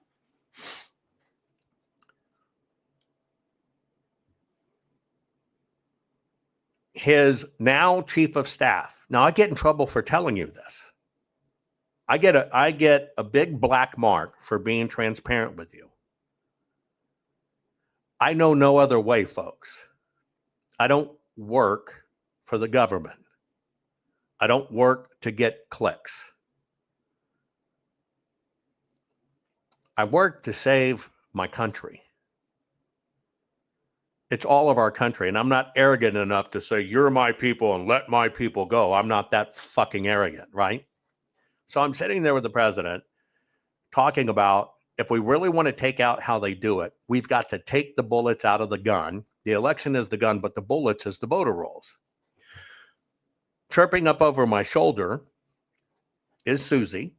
His now chief of staff. Now I get in trouble for telling you this. I get a big black mark for being transparent with you. I know no other way, folks. I don't work for the government. I don't work to get clicks. I work to save my country. It's all of our country, and I'm not arrogant enough to say, you're my people and let my people go. I'm not that fucking arrogant, right? So I'm sitting there with the president talking about if we really want to take out how they do it, we've got to take the bullets out of the gun. The election is the gun, but the bullets is the voter rolls. Chirping up over my shoulder is Susie.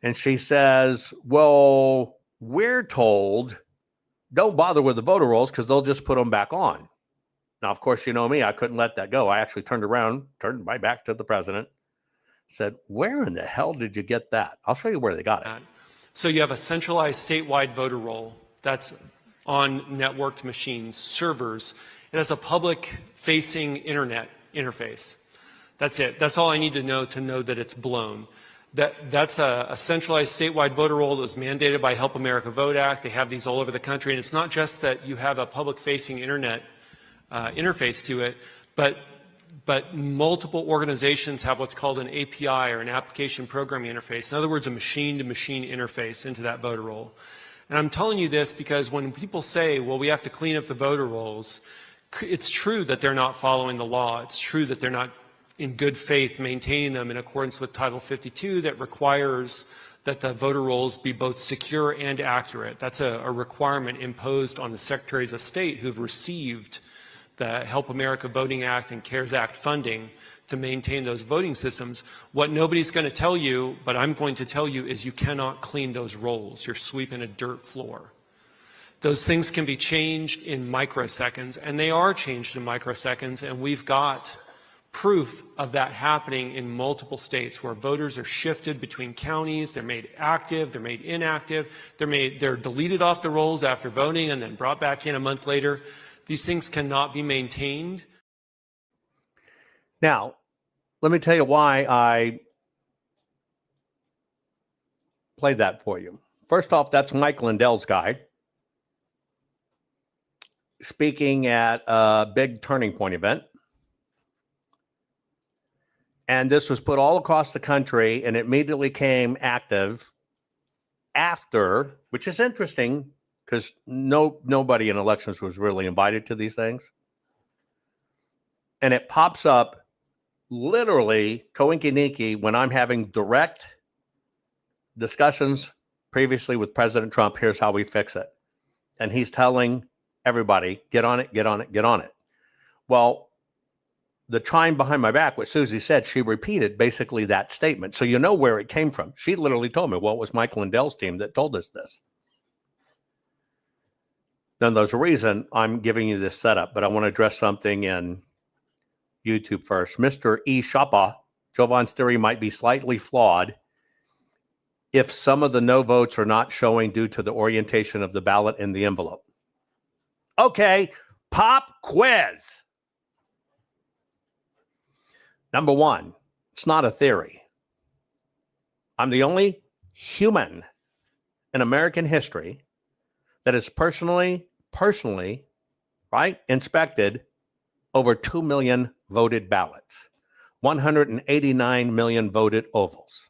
And she says, well, we're told don't bother with the voter rolls because they'll just put them back on. Now, of course, you know me, I couldn't let that go. I actually turned around, turned my back to the president, said, where in the hell did you get that? I'll show you where they got it. So you have a centralized statewide voter roll that's on networked machines, servers. It has a public-facing internet interface. That's it. That's all I need to know that it's blown. That's a centralized statewide voter roll that was mandated by Help America Vote Act. They have these all over the country. And it's not just that you have a public-facing internet interface to it, but multiple organizations have what's called an API or an application programming interface. In other words, a machine-to-machine interface into that voter roll. And I'm telling you this because when people say, well, we have to clean up the voter rolls, it's true that they're not following the law. It's true that they're not in good faith maintaining them in accordance with Title 52 that requires that the voter rolls be both secure and accurate. That's a requirement imposed on the Secretaries of State who've received the Help America Voting Act and CARES Act funding to maintain those voting systems. What nobody's going to tell you, but I'm going to tell you, is you cannot clean those rolls. You're sweeping a dirt floor. Those things can be changed in microseconds, and they are changed in microseconds, and we've got proof of that happening in multiple states where voters are shifted between counties, they're made active, they're made inactive, they're deleted off the rolls after voting and then brought back in a month later. These things cannot be maintained. Now, let me tell you why I played that for you. First off, that's Mike Lindell's guy speaking at a big Turning Point event. And this was put all across the country and it immediately came active after, which is interesting because nobody in elections was really invited to these things. And it pops up literally coinky-dinky when I'm having direct discussions previously with President Trump. Here's how we fix it. And he's telling everybody, get on it, get on it, get on it. Well, the chime behind my back, what Susie said, she repeated basically that statement. So you know where it came from. She literally told me, well, it was Mike Lindell's team that told us this. Then there's a reason I'm giving you this setup, but I want to address something in YouTube first. Mr. E. Shapa, Jovan's theory might be slightly flawed if some of the no votes are not showing due to the orientation of the ballot in the envelope. Okay, pop quiz. Number one, it's not a theory. I'm the only human in American history that has personally, right, inspected over 2 million voted ballots, 189 million voted ovals,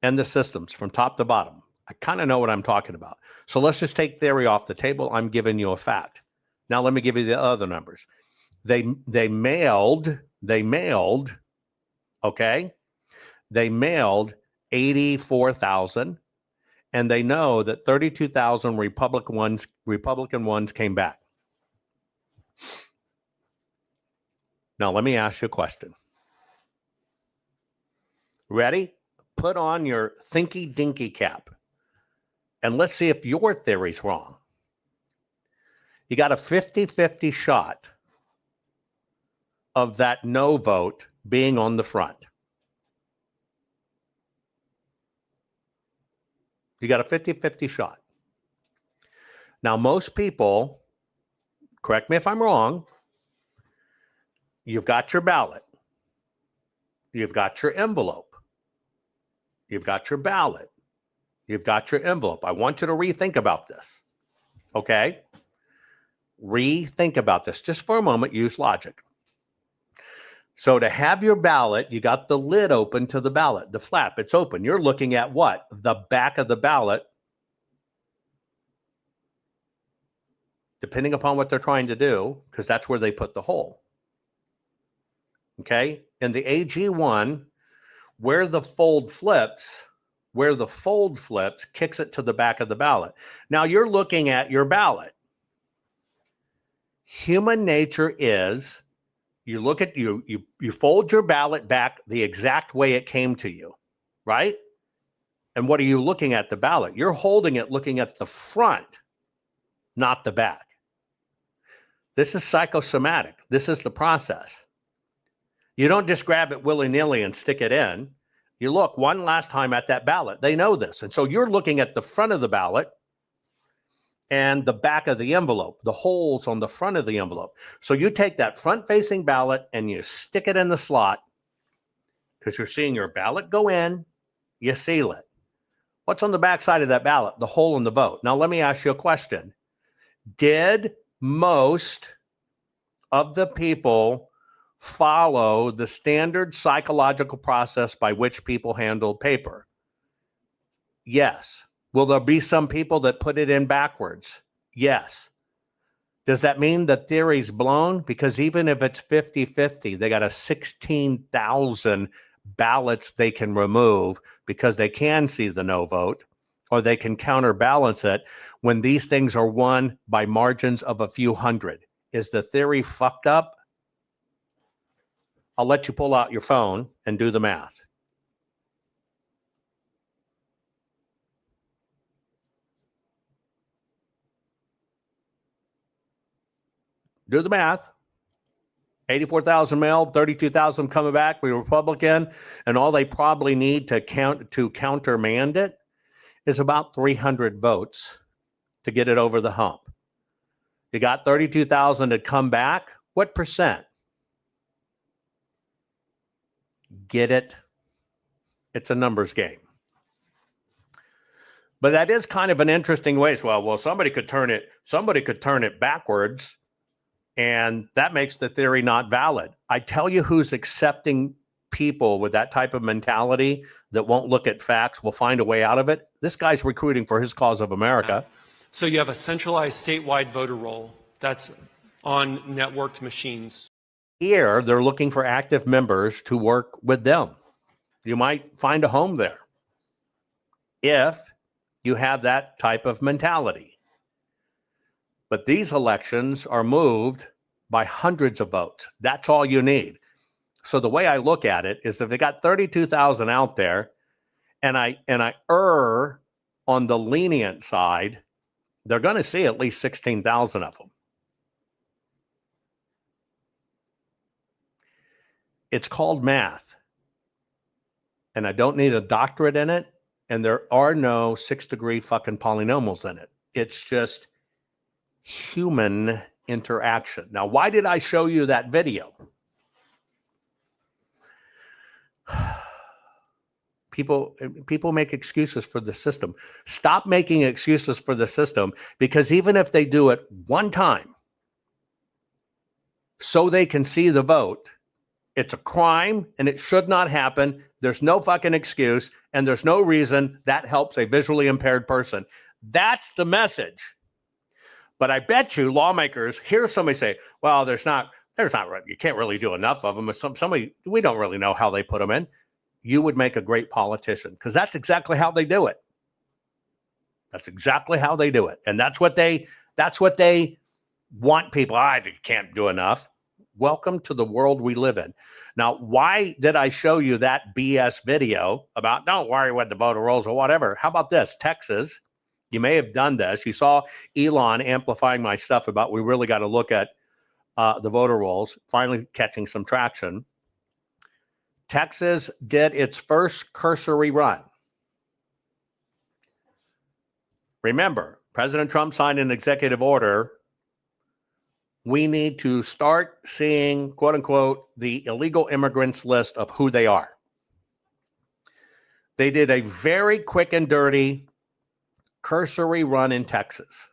and the systems from top to bottom. I kind of know what I'm talking about. So let's just take theory off the table. I'm giving you a fact. Now let me give you the other numbers. They mailed, okay? They mailed 84,000, and they know that 32,000 Republican ones came back. Now let me ask you a question. Ready? Put on your thinky dinky cap, and let's see if your theory's wrong. You got a 50-50 shot of that no vote being on the front. You got a 50-50 shot. Now, most people, correct me if I'm wrong, you've got your ballot. You've got your envelope. You've got your ballot. You've got your envelope. I want you to rethink about this. Okay? Rethink about this. Just for a moment, use logic. So to have your ballot, you got the lid open to the ballot, the flap, it's open. You're looking at what? The back of the ballot, depending upon what they're trying to do, because that's where they put the hole. Okay? In the AG1, where the fold flips kicks it to the back of the ballot. Now you're looking at your ballot. Human nature is, you look at you fold your ballot back the exact way it came to you, right? And what are you looking at the ballot? You're holding it looking at the front, not the back. This is psychosomatic. This is the process. You don't just grab it willy-nilly and stick it in. You look one last time at that ballot. They know this. And so you're looking at the front of the ballot and the back of the envelope, the holes on the front of the envelope. So you take that front-facing ballot and you stick it in the slot because you're seeing your ballot go in, you seal it. What's on the back side of that ballot? The hole in the vote. Now, let me ask you a question. Did most of the people follow the standard psychological process by which people handle paper? Yes. Will there be some people that put it in backwards? Yes. Does that mean the theory's blown? Because even if it's 50-50, they got a 16,000 ballots they can remove because they can see the no vote, or they can counterbalance it when these things are won by margins of a few hundred. Is the theory fucked up? I'll let you pull out your phone and do the math. Do the math. 84,000 mailed, 32,000 coming back, we Republican, and all they probably need to countermand it is about 300 votes to get it over the hump. You got 32,000 to come back. What percent? Get it? It's a numbers game. But that is kind of an interesting way. Well, somebody could turn it backwards, and that makes the theory not valid. I tell you who's accepting people with that type of mentality that won't look at facts, will find a way out of it. This guy's recruiting for his cause of America. So you have a centralized statewide voter roll that's on networked machines. Here, they're looking for active members to work with them. You might find a home there if you have that type of mentality. But these elections are moved by hundreds of votes. That's all you need. So the way I look at it is if they got 32,000 out there, and I err on the lenient side, they're going to see at least 16,000 of them. It's called math. And I don't need a doctorate in it. And there are no 6-degree fucking polynomials in it. It's just human interaction. Now, why did I show you that video? People make excuses for the system. Stop making excuses for the system, because even if they do it one time so they can see the vote, it's a crime and it should not happen. There's no fucking excuse, and there's no reason that helps a visually impaired person. That's the message. But I bet you lawmakers hear somebody say, well, there's not, you can't really do enough of them. Somebody, we don't really know how they put them in. You would make a great politician, because that's exactly how they do it. That's exactly how they do it. And that's what they want people. You can't do enough. Welcome to the world we live in. Now, why did I show you that BS video about don't worry with the voter rolls or whatever? How about this? Texas, you may have done this. You saw Elon amplifying my stuff about we really got to look at the voter rolls, finally catching some traction. Texas did its first cursory run. Remember, President Trump signed an executive order. We need to start seeing, quote unquote, the illegal immigrants list of who they are. They did a very quick and dirty cursory run in Texas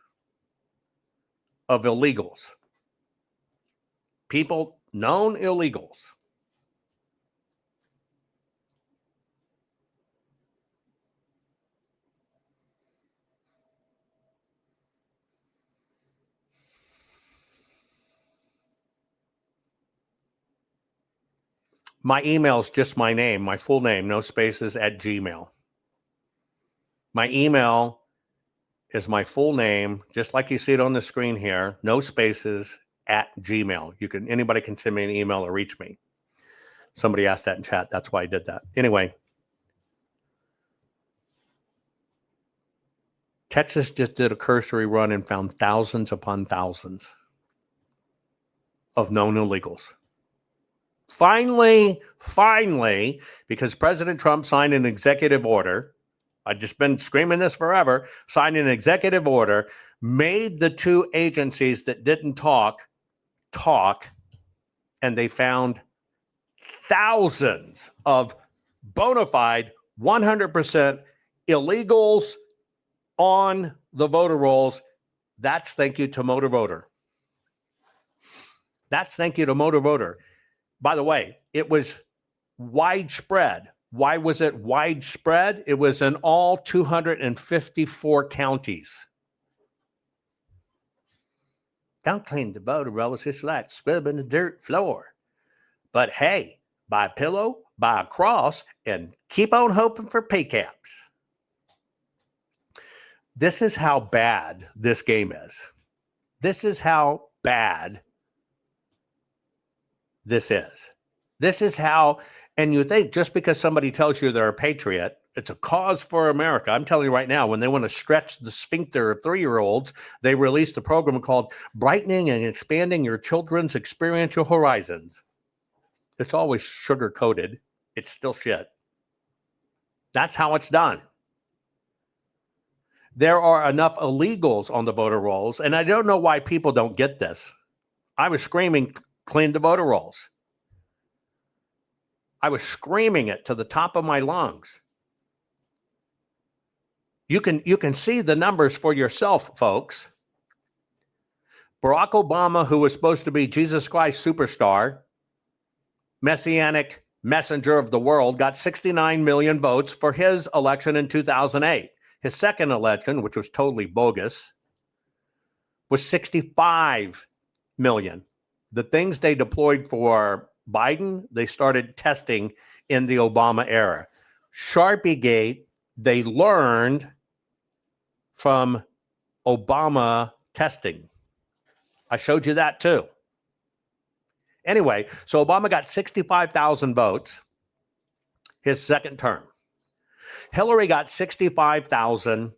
of illegals. People, known illegals. My email is just my name, my full name, no spaces, @Gmail. My email is my full name, just like you see it on the screen here, no spaces, @Gmail. Anybody can send me an email or reach me. Somebody asked that in chat. That's why I did that. Anyway, Texas just did a cursory run and found thousands upon thousands of known illegals. Finally, because President Trump signed an executive order, I've just been screaming this forever, signed an executive order, made the two agencies that didn't talk, and they found thousands of bona fide 100% illegals on the voter rolls. That's thank you to Motor Voter. That's thank you to Motor Voter. By the way, it was widespread. Why was it widespread? It was in all 254 counties. Don't clean the voter rolls. It's like scrubbing the dirt floor. But hey, buy a pillow, buy a cross, and keep on hoping for PCAPs. This is how bad this game is. This is how bad this is. This is how, and you think just because somebody tells you they're a patriot it's a cause for America. I'm telling you right now, when they want to stretch the sphincter of 3-year-olds, they released a program called Brightening and Expanding Your Children's Experiential Horizons. It's always sugar-coated. It's still shit. That's how it's done. There are enough illegals on the voter rolls, and I don't know why people don't get this. I was screaming, clean the voter rolls. I was screaming it to the top of my lungs. You can see the numbers for yourself, folks. Barack Obama, who was supposed to be Jesus Christ superstar, messianic messenger of the world, got 69 million votes for his election in 2008. His second election, which was totally bogus, was 65 million. The things they deployed for Biden, they started testing in the Obama era. Sharpiegate, they learned from Obama testing. I showed you that too. Anyway, so Obama got 65,000 votes his second term. Hillary got 65,000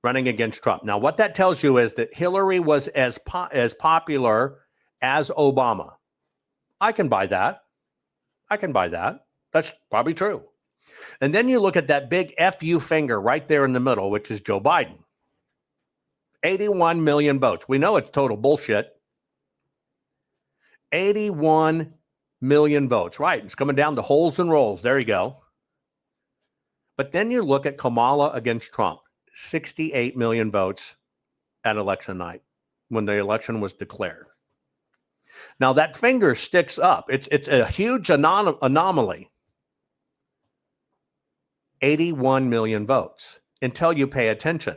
running against Trump. Now, what that tells you is that Hillary was as popular as Obama. I can buy that. That's probably true. And then you look at that big FU finger right there in the middle, which is Joe Biden. 81 million votes. We know it's total bullshit. 81 million votes. Right. It's coming down to holes and rolls. There you go. But then you look at Kamala against Trump. 68 million votes at election night when the election was declared. Now that finger sticks up. It's a huge anomaly. 81 million votes until you pay attention.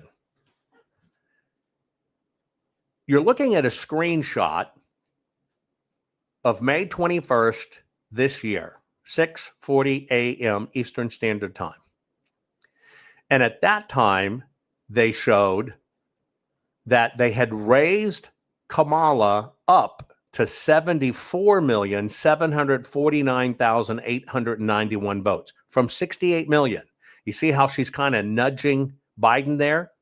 You're looking at a screenshot of May 21st this year, 6:40 a.m. Eastern Standard Time. And at that time, they showed that they had raised Kamala up to 74,749,891 votes from 68 million. You see how she's kind of nudging Biden there?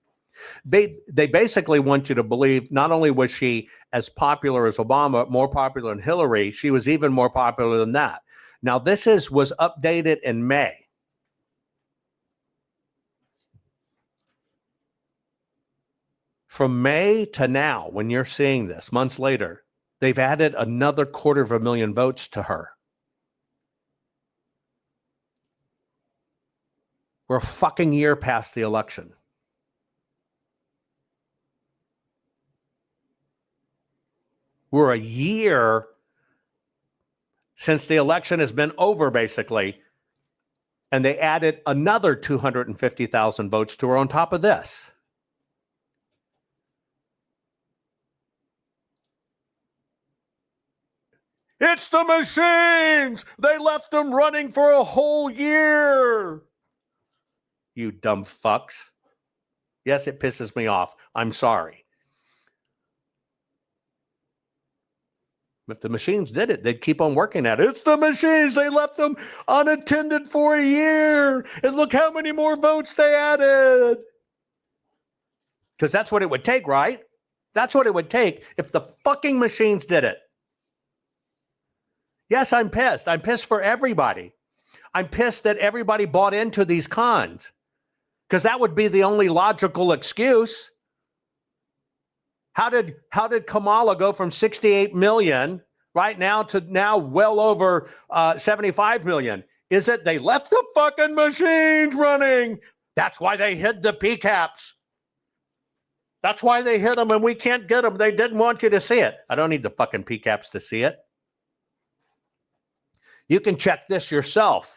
They basically want you to believe not only was she as popular as Obama, more popular than Hillary, she was even more popular than that. Now, this was updated in May. From May to now, when you're seeing this, months later, they've added another 250,000 votes to her. We're a fucking year past the election. We're a year since the election has been over, basically, and they added another 250,000 votes to her on top of this. It's the machines! They left them running for a whole year! You dumb fucks. Yes, it pisses me off. I'm sorry. If the machines did it, they'd keep on working at it. It's the machines. They left them unattended for a year. And look how many more votes they added. Because that's what it would take, right? That's what it would take if the fucking machines did it. Yes, I'm pissed. I'm pissed for everybody. I'm pissed that everybody bought into these cons. Because that would be the only logical excuse. How did Kamala go from 68 million right now to now well over 75 million? Is it they left the fucking machines running? That's why they hid the PCAPs. That's why they hid them and we can't get them. They didn't want you to see it. I don't need the fucking PCAPs to see it. You can check this yourself.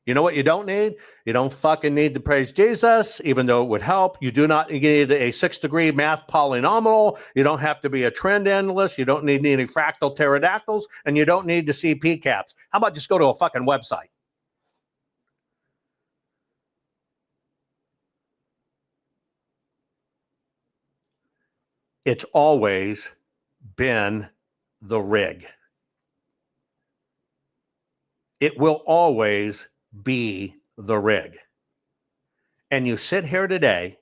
You know what you don't need? You don't fucking need to praise Jesus, even though it would help. You do not need a 6-degree math polynomial. You don't have to be a trend analyst. You don't need any fractal pterodactyls, and you don't need to see PCAPs. How about just go to a fucking website? It's always been the rig. It will always be the rig. And you sit here today,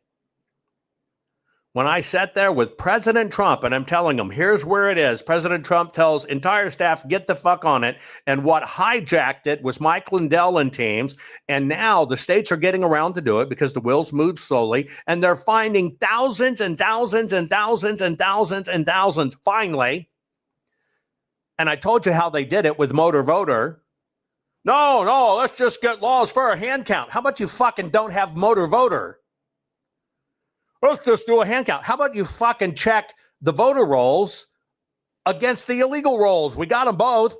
when I sat there with President Trump and I'm telling him, here's where it is. President Trump tells entire staffs, get the fuck on it. And what hijacked it was Mike Lindell and teams. And now the states are getting around to do it because the wheels move slowly. And they're finding thousands and thousands and thousands and thousands and thousands finally. And I told you how they did it with motor voter. No, let's just get laws for a hand count. How about you fucking don't have motor voter? Let's just do a hand count. How about you fucking check the voter rolls against the illegal rolls? We got them both.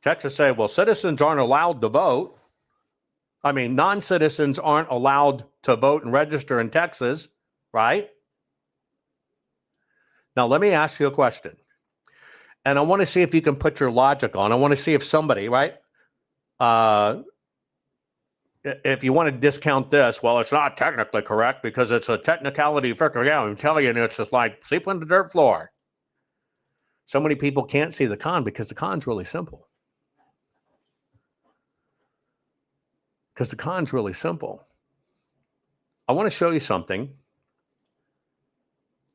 Texas say, well, citizens aren't allowed to vote. I mean, non-citizens aren't allowed to vote and register in Texas, right? Now, let me ask you a question. And I want to see if you can put your logic on. I want to see if somebody, right? If you want to discount this, well, it's not technically correct because it's a technicality. Yeah, I'm telling you, it's just like sleep on the dirt floor. So many people can't see the con because the con's really simple. I want to show you something.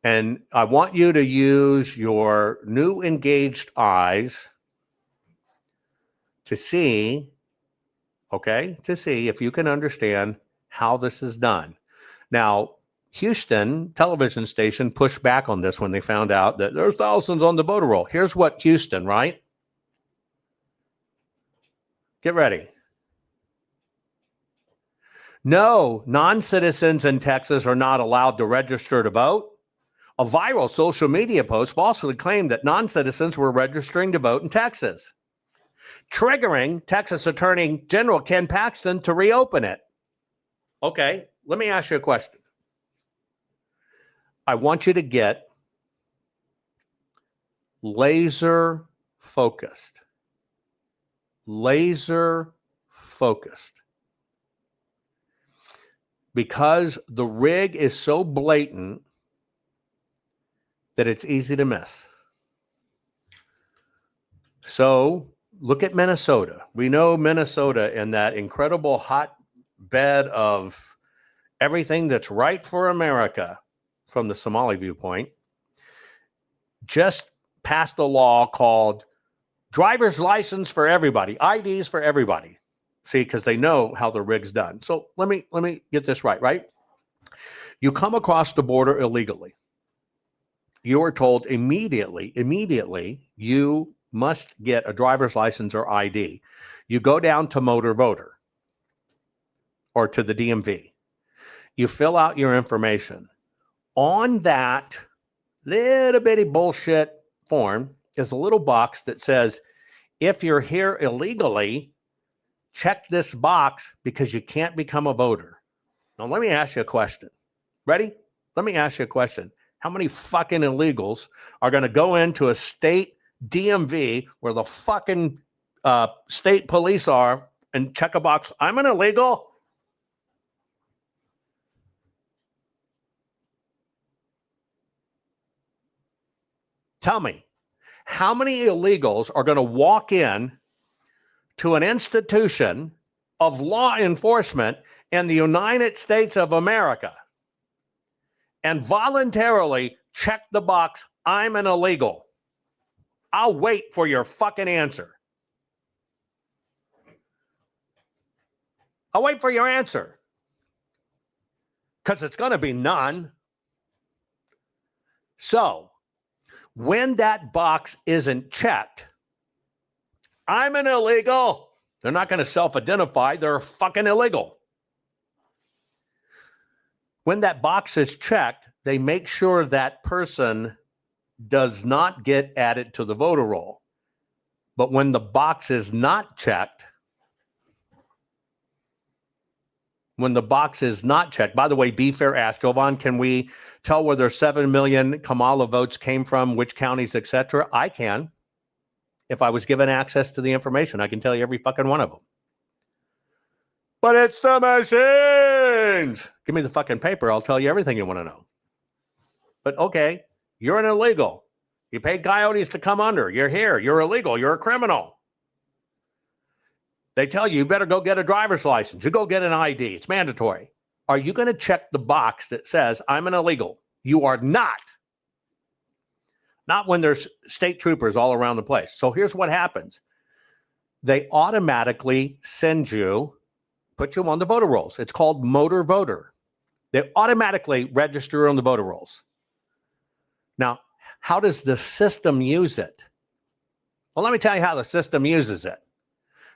And I want you to use your new engaged eyes to see, if you can understand how this is done. Now, Houston television station pushed back on this when they found out that there's thousands on the voter roll. Here's what Houston, right? Get ready. No, non-citizens in Texas are not allowed to register to vote. A viral social media post falsely claimed that non-citizens were registering to vote in Texas, triggering Texas Attorney General Ken Paxton to reopen it. Okay, let me ask you a question. I want you to get laser focused. Because the rig is so blatant that it's easy to miss. So look at Minnesota. We know Minnesota in that incredible hot bed of everything that's right for America from the Somali viewpoint, just passed a law called driver's license for everybody, IDs for everybody. See, because they know how the rig's done. So let me get this right? You come across the border illegally. You are told immediately, you must get a driver's license or ID. You go down to motor voter or to the DMV. You fill out your information. On that little bitty bullshit form is a little box that says, if you're here illegally, check this box because you can't become a voter. Now, let me ask you a question. Ready? Let me ask you a question. How many fucking illegals are going to go into a state DMV where the fucking state police are and check a box? I'm an illegal. Tell me, how many illegals are going to walk in to an institution of law enforcement in the United States of America and voluntarily check the box, I'm an illegal? I'll wait for your fucking answer. I'll wait for your answer. Because it's going to be none. So, when that box isn't checked, I'm an illegal. They're not going to self-identify. They're fucking illegal. When that box is checked, they make sure that person does not get added to the voter roll. But when the box is not checked, by the way, Be Fair asked, Jovan, can we tell where their 7 million Kamala votes came from, which counties, etc.? I can. If I was given access to the information, I can tell you every fucking one of them. But it's the machines. Give me the fucking paper. I'll tell you everything you want to know. But okay, you're an illegal. You paid coyotes to come under. You're here. You're illegal. You're a criminal. They tell you, you better go get a driver's license. You go get an ID. It's mandatory. Are you going to check the box that says, I'm an illegal? You are not. Not when there's state troopers all around the place. So here's what happens. They automatically send you, put you on the voter rolls. It's called motor voter. They automatically register on the voter rolls. Now, how does the system use it? Well, let me tell you how the system uses it.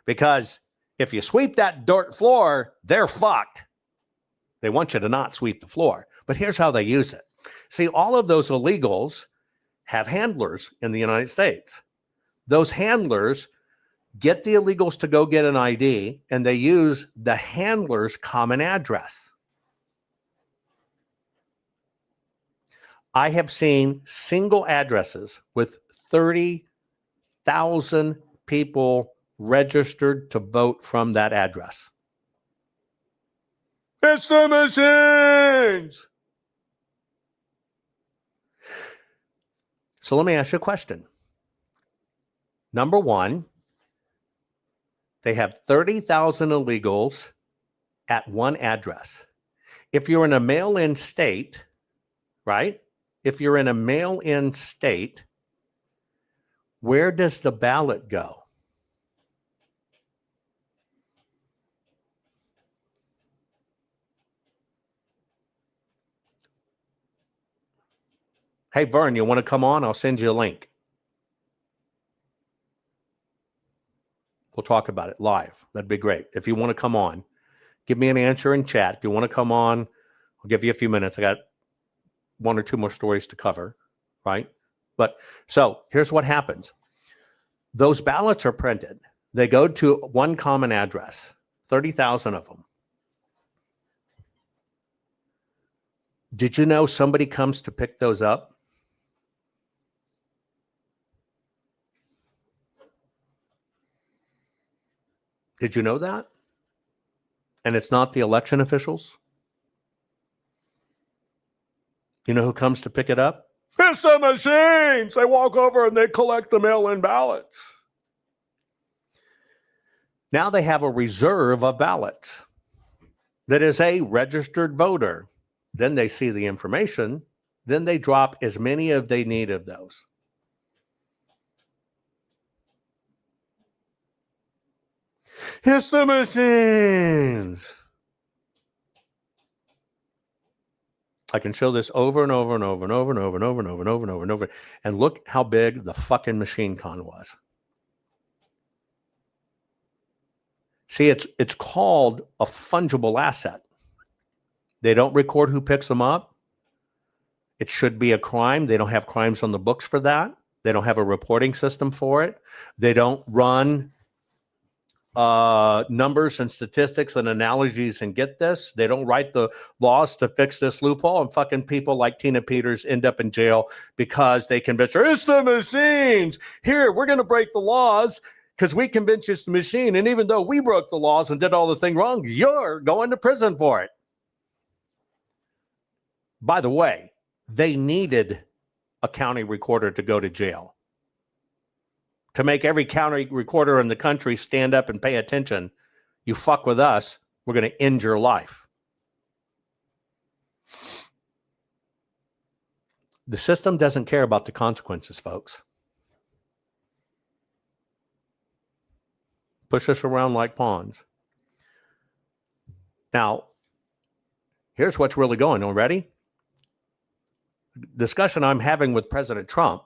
Because if you sweep that dirt floor, they're fucked. They want you to not sweep the floor. But here's how they use it. See, all of those illegals have handlers in the United States. Those handlers get the illegals to go get an ID, and they use the handler's common address. I have seen single addresses with 30,000 people registered to vote from that address. It's the machines! So let me ask you a question. Number one, they have 30,000 illegals at one address. If you're in a mail-in state, right? If you're in a mail-in state, where does the ballot go? Hey, Vern, you want to come on? I'll send you a link. We'll talk about it live. That'd be great. If you want to come on, give me an answer in chat. If you want to come on, I'll give you a few minutes. I got one or two more stories to cover, right? But so here's what happens. Those ballots are printed. They go to one common address, 30,000 of them. Did you know somebody comes to pick those up? Did you know that? And it's not the election officials? You know who comes to pick it up? It's the machines. They walk over and they collect the mail-in ballots. Now they have a reserve of ballots that is a registered voter. Then they see the information. Then they drop as many as they need of those. It's the machines. I can show this over and over and over and over and over and over and over and over and over and over. And look how big the fucking machine con was. See, it's called a fungible asset. They don't record who picks them up. It should be a crime. They don't have crimes on the books for that. They don't have a reporting system for it. They don't run numbers and statistics and analogies and get this. They don't write the laws to fix this loophole, and fucking people like Tina Peters end up in jail because they convince her, it's the machines. Here, we're going to break the laws because we convinced it's the machine. And even though we broke the laws and did all the thing wrong, you're going to prison for it. By the way, they needed a county recorder to go to jail. To make every county recorder in the country stand up and pay attention. You fuck with us, we're going to end your life. The system doesn't care about the consequences, folks. Push us around like pawns. Now, here's what's really going on. Ready? Discussion I'm having with President Trump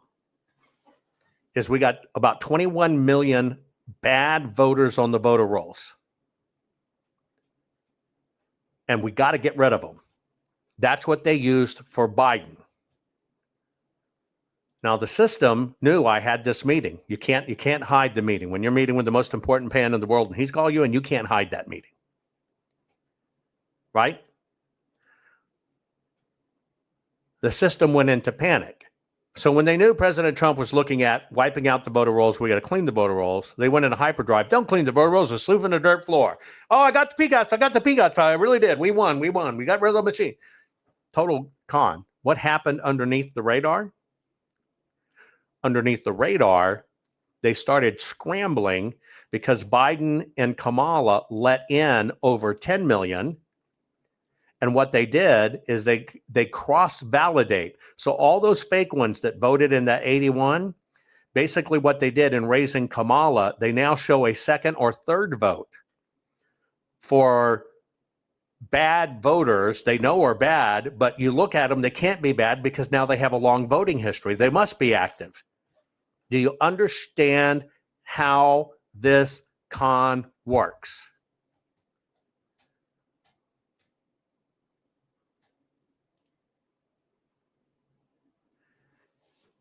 is we got about 21 million bad voters on the voter rolls. And we got to get rid of them. That's what they used for Biden. Now, the system knew I had this meeting. You can't hide the meeting. When you're meeting with the most important man in the world and he's calling you, and you can't hide that meeting. Right? The system went into panic. So when they knew President Trump was looking at wiping out the voter rolls, we got to clean the voter rolls, they went into hyperdrive. Don't clean the voter rolls, they're sweeping the dirt floor. Oh, I got the peacots. I really did. We won. We got rid of the machine. Total con. What happened underneath the radar? underneath the radar, they started scrambling because Biden and Kamala let in over 10 million. And what they did is they cross-validate. So all those fake ones that voted in that 81, basically what they did in raising Kamala, they now show a second or third vote for bad voters they know are bad, but you look at them, they can't be bad because now they have a long voting history. They must be active. Do you understand how this con works?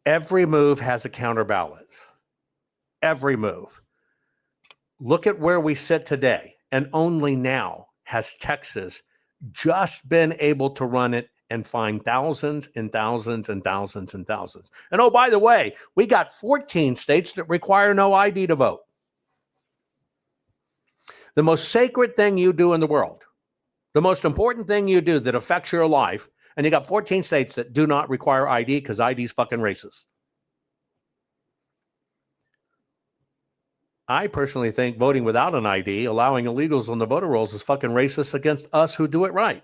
Every move has a counterbalance. Every move. Look at where we sit today, and only now has Texas just been able to run it and find thousands and thousands and thousands and thousands. And oh, by the way, we got 14 states that require no ID to vote. The most sacred thing you do in the world, the most important thing you do that affects your life, and you got 14 states that do not require ID because ID is fucking racist. I personally think voting without an ID, allowing illegals on the voter rolls, is fucking racist against us who do it right.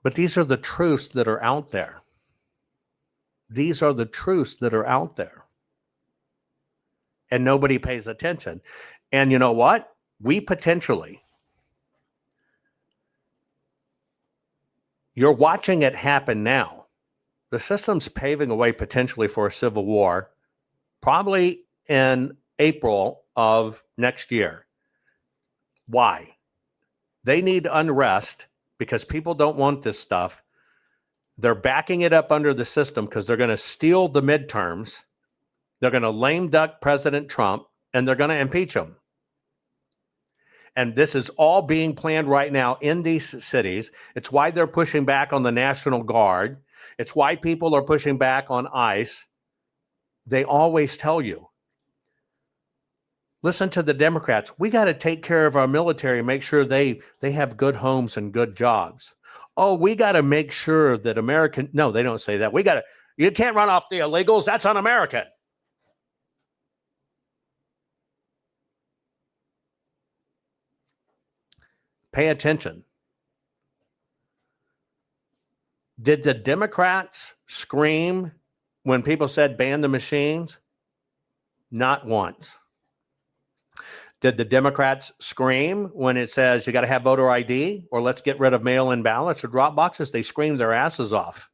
But these are the truths that are out there. These are the truths that are out there. And nobody pays attention. And you know what? We potentially, you're watching it happen now. The system's paving a way potentially for a civil war, probably in April of next year. Why? They need unrest because people don't want this stuff. They're backing it up under the system because they're going to steal the midterms. They're going to lame duck President Trump, and they're going to impeach him. And this is all being planned right now in these cities. It's why they're pushing back on the National Guard. It's why people are pushing back on ICE. They always tell you, listen to the Democrats. We got to take care of our military and make sure they have good homes and good jobs. Oh, we got to make sure that no, they don't say that. You can't run off the illegals. That's un-American. Pay attention. Did the Democrats scream when people said ban the machines? Not once. Did the Democrats scream when it says you got to have voter ID or let's get rid of mail-in ballots or drop boxes? They screamed their asses off.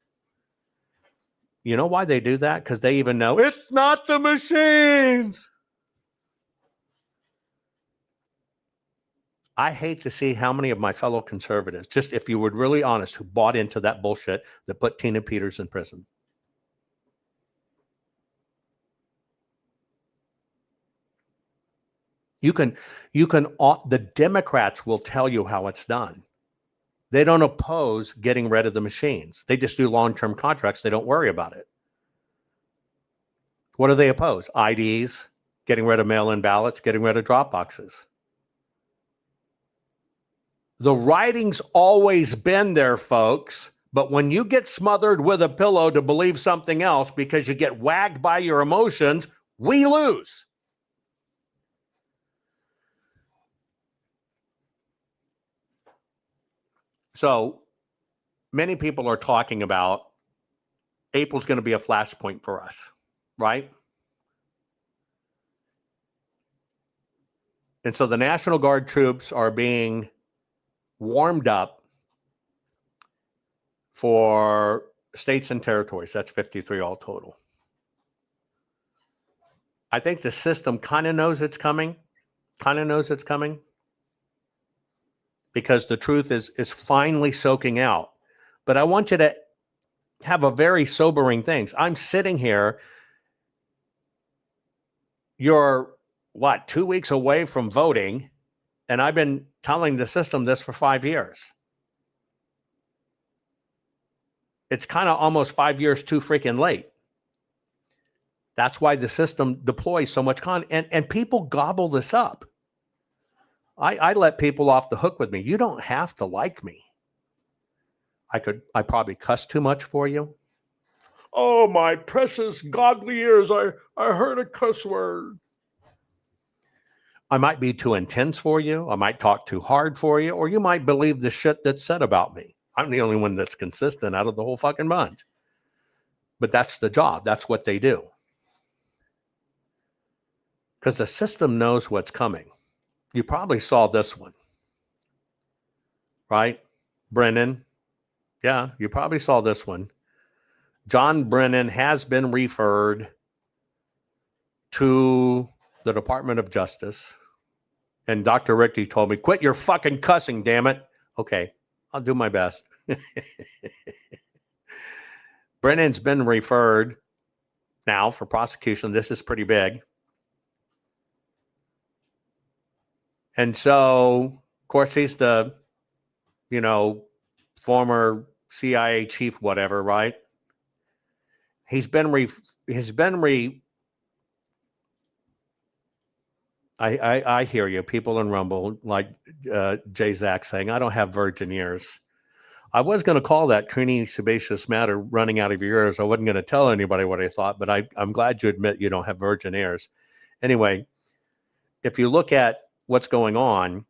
You know why they do that? Because they even know it's not the machines. I hate to see how many of my fellow conservatives, just if you were really honest, who bought into that bullshit that put Tina Peters in prison. The Democrats will tell you how it's done. They don't oppose getting rid of the machines. They just do long-term contracts. They don't worry about it. What do they oppose? IDs, getting rid of mail-in ballots, getting rid of drop boxes. The writing's always been there, folks. But when you get smothered with a pillow to believe something else because you get wagged by your emotions, we lose. So many people are talking about April's going to be a flashpoint for us, right? And so the National Guard troops are being warmed up for states and territories. That's 53 all total. I think the system kind of knows it's coming, because the truth is finally soaking out. But I want you to have a very sobering thing. I'm sitting here. You're, 2 weeks away from voting, and I've been telling the system this for 5 years. It's kind of almost 5 years too freaking late. That's why the system deploys so much content, and people gobble this up. I let people off the hook with me. You don't have to like me. I probably cuss too much for you. Oh, my precious godly ears, I heard a cuss word. I might be too intense for you. I might talk too hard for you, or you might believe the shit that's said about me. I'm the only one that's consistent out of the whole fucking bunch. But that's the job. That's what they do. Because the system knows what's coming. You probably saw this one, right? Brennan. Yeah, you probably saw this one. John Brennan has been referred to the Department of Justice. And Dr. Richter told me, quit your fucking cussing, damn it. Okay, I'll do my best. Brennan's been referred now for prosecution. This is pretty big. And so, of course, he's the, former CIA chief, whatever, right? I hear you. People in Rumble, like Jay Zach saying, I don't have virgin ears. I was going to call that creamy, sebaceous matter running out of your ears. I wasn't going to tell anybody what I thought, but I'm glad you admit you don't have virgin ears. Anyway, if you look at what's going on,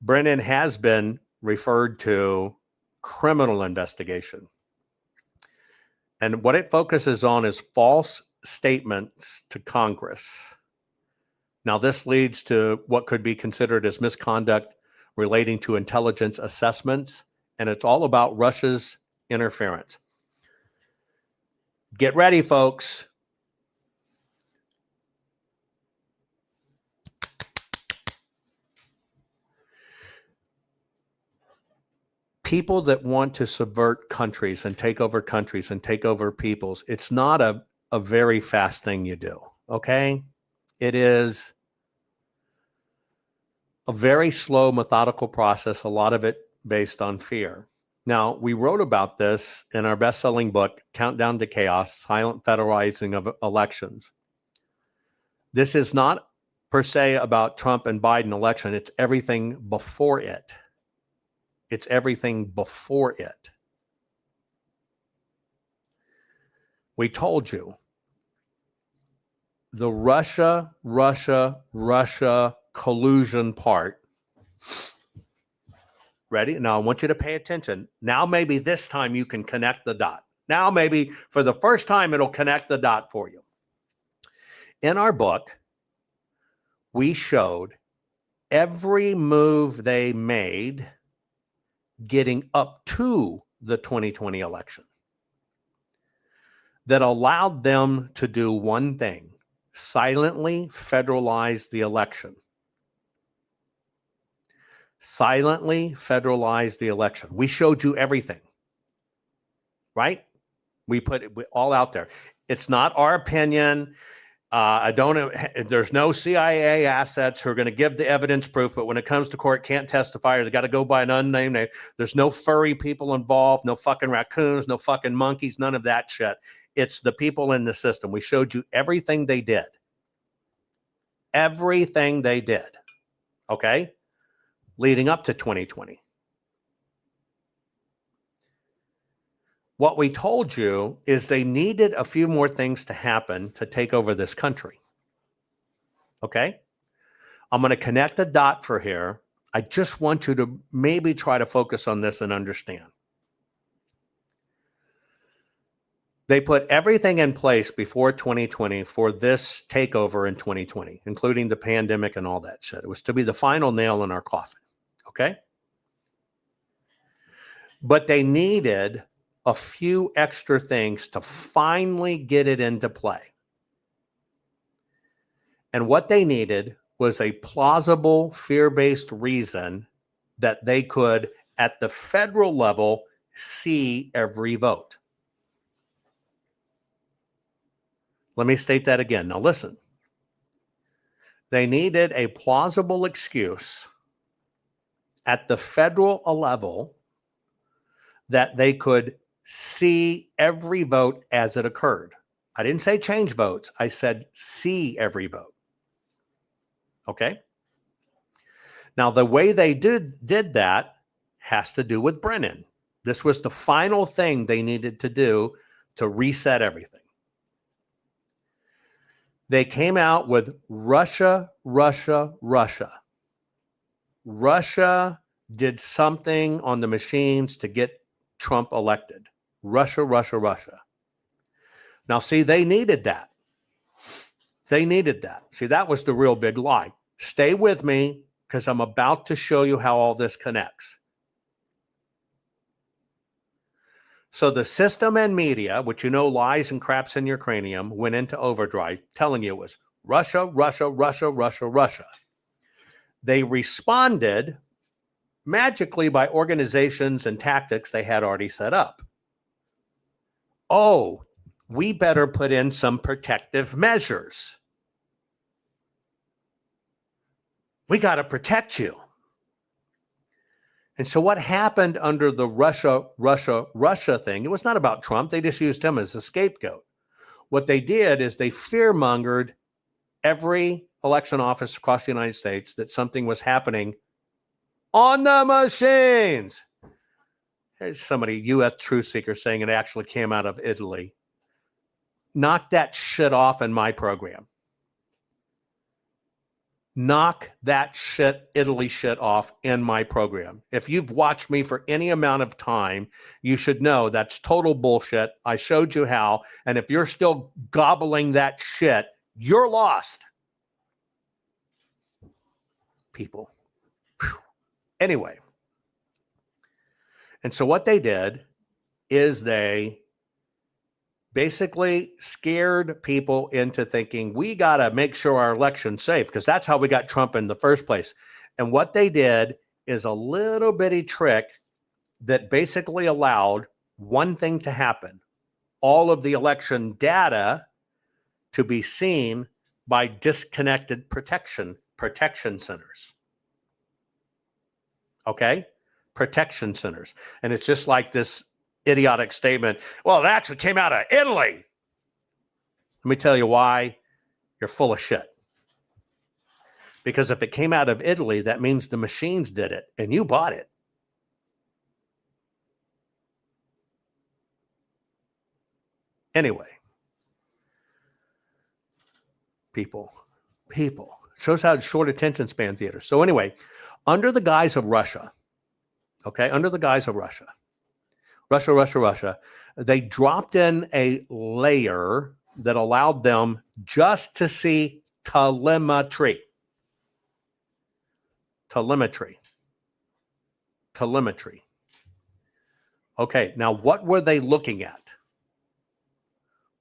Brennan has been referred to criminal investigation. And what it focuses on is false statements to Congress. Now, this leads to what could be considered as misconduct relating to intelligence assessments, and it's all about Russia's interference. Get ready, folks. People that want to subvert countries and take over peoples, it's not a very fast thing you do, okay? It is a very slow, methodical process, a lot of it based on fear. Now, we wrote about this in our best-selling book, Countdown to Chaos, Silent Federalizing of Elections. This is not per se about Trump and Biden election. It's everything before it. It's everything before it. We told you the Russia collusion part. Ready? Now I want you to pay attention. Now maybe this time you can connect the dot. Now maybe for the first time it'll connect the dot for you. In our book, we showed every move they made getting up to the 2020 election that allowed them to do one thing: silently federalize the election. Silently federalize the election. We showed you everything, right? We put it all out there. It's not our opinion. There's no CIA assets who are going to give the evidence proof, but when it comes to court, can't testify, or they got to go by an unnamed name. There's no furry people involved, no fucking raccoons, no fucking monkeys, none of that shit. It's the people in the system. We showed you everything they did. Everything they did. Okay? Leading up to 2020. What we told you is they needed a few more things to happen to take over this country. Okay? I'm going to connect a dot for here. I just want you to maybe try to focus on this and understand. They put everything in place before 2020 for this takeover in 2020, including the pandemic and all that shit. It was to be the final nail in our coffin. Okay? But they needed a few extra things to finally get it into play. And what they needed was a plausible, fear-based reason that they could, at the federal level, see every vote. Let me state that again. Now listen. They needed a plausible excuse at the federal level that they could see every vote as it occurred. I didn't say change votes. I said see every vote. Okay? Now, the way they did that has to do with Brennan. This was the final thing they needed to do to reset everything. They came out with Russia, Russia, Russia. Russia did something on the machines to get Trump elected. Russia, Russia, Russia. Now, see, they needed that. They needed that. See, that was the real big lie. Stay with me because I'm about to show you how all this connects. So the system and media, which you know lies and craps in your cranium, went into overdrive telling you it was Russia, Russia, Russia, Russia, Russia. They responded magically by organizations and tactics they had already set up. Oh, we better put in some protective measures. We got to protect you. And so what happened under the Russia, Russia, Russia thing, it was not about Trump. They just used him as a scapegoat. What they did is they fear-mongered every election office across the United States that something was happening on the machines. There's somebody, U.S. truth seeker, saying it actually came out of Italy. Knock that shit off in my program. Knock that shit, Italy shit off in my program. If you've watched me for any amount of time, you should know that's total bullshit. I showed you how. And if you're still gobbling that shit, you're lost. People. Whew. Anyway. And so what they did is they basically scared people into thinking we got to make sure our election's safe because that's how we got Trump in the first place. And what they did is a little bitty trick that basically allowed one thing to happen. All of the election data to be seen by disconnected protection centers. Okay? Protection centers. And it's just like this idiotic statement, well, it actually came out of Italy. Let me tell you why you're full of shit. Because if it came out of Italy, that means the machines did it and you bought it. Anyway, people, it shows how short attention span theater. So anyway, under the guise of Russia, Russia, they dropped in a layer that allowed them just to see telemetry. Okay, now what were they looking at?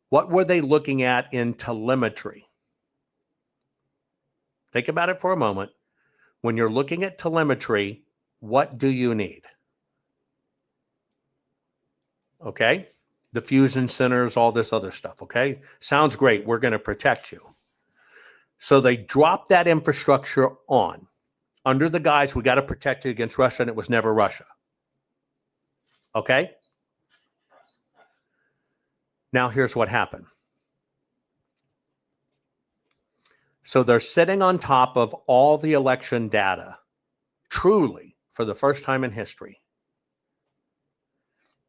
What were they looking at in telemetry? Think about it for a moment. When you're looking at telemetry, what do you need? Okay? The fusion centers, all this other stuff, okay? Sounds great. We're going to protect you. So they dropped that infrastructure on under the guise we got to protect you against Russia, and it was never Russia. Okay? Now here's what happened. So they're sitting on top of all the election data, truly, for the first time in history.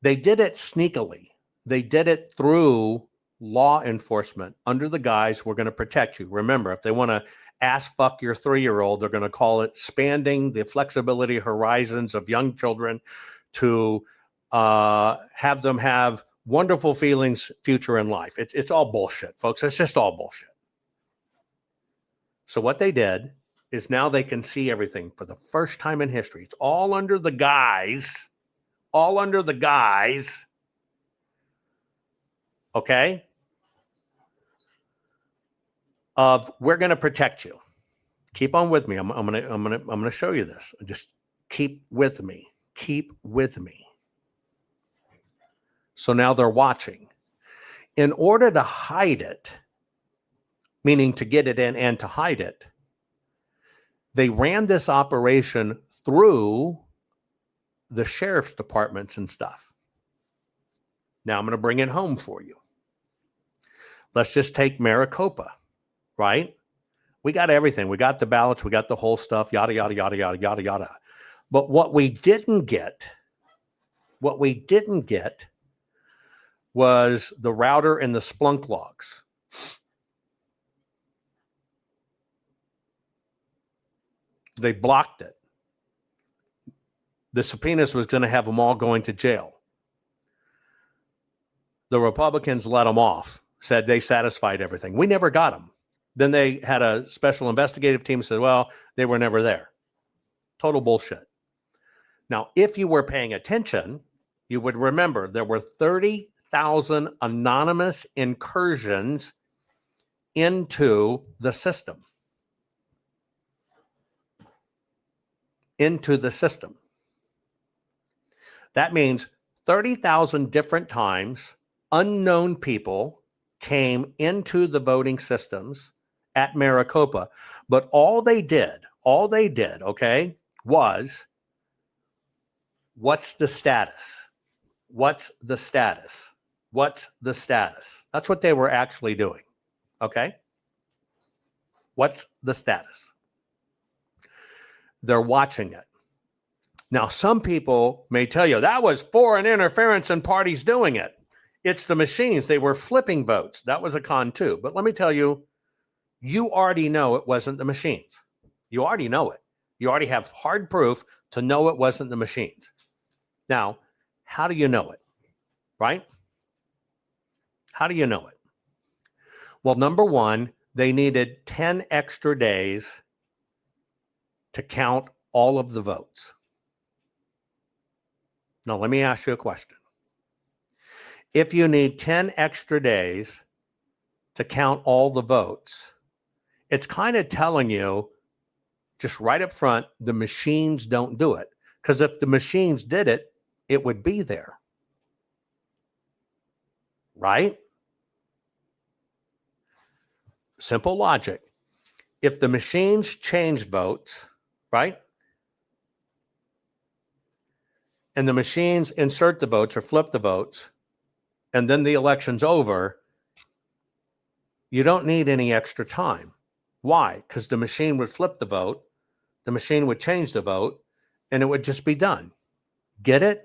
They did it sneakily. They did it through law enforcement under the guise, we're going to protect you. Remember, if they want to ass fuck your 3-year-old, they're going to call it expanding the flexibility horizons of young children to have them have wonderful feelings, future in life. It's all bullshit, folks. It's just all bullshit. So what they did is now they can see everything for the first time in history. It's all under the guise, okay, of we're going to protect you. Keep on with me. I'm going to show you this. Just keep with me. So now they're watching. In order to hide it, meaning to get it in and to hide it, they ran this operation through the sheriff's departments and stuff. Now I'm going to bring it home for you. Let's just take Maricopa, right? We got everything. We got the ballots. We got the whole stuff, yada, yada, yada, yada, yada, yada. But what we didn't get What we didn't get was the router and the Splunk logs. They blocked it. The subpoenas was going to have them all going to jail. The Republicans let them off, said they satisfied everything. We never got them. Then they had a special investigative team said, well, they were never there. Total bullshit. Now, if you were paying attention, you would remember there were 30,000 anonymous incursions into the system. Into the system. That means 30,000 different times unknown people came into the voting systems at Maricopa. But all they did, okay, was what's the status? What's the status? What's the status? That's what they were actually doing. Okay? What's the status? They're watching it. Now, some people may tell you that was foreign interference and parties doing it. It's the machines. They were flipping votes. That was a con too. But let me tell you, you already know it wasn't the machines. You already know it. You already have hard proof to know it wasn't the machines. Now, how do you know it? Right? How do you know it? Well, number one, they needed 10 extra days to count all of the votes. Now, let me ask you a question. If you need 10 extra days to count all the votes, it's kind of telling you just right up front, the machines don't do it. Because if the machines did it, it would be there. Right? Simple logic. If the machines change votes, right? And the machines insert the votes or flip the votes, and then the election's over, you don't need any extra time. Why? Because the machine would flip the vote, the machine would change the vote, and it would just be done. Get it?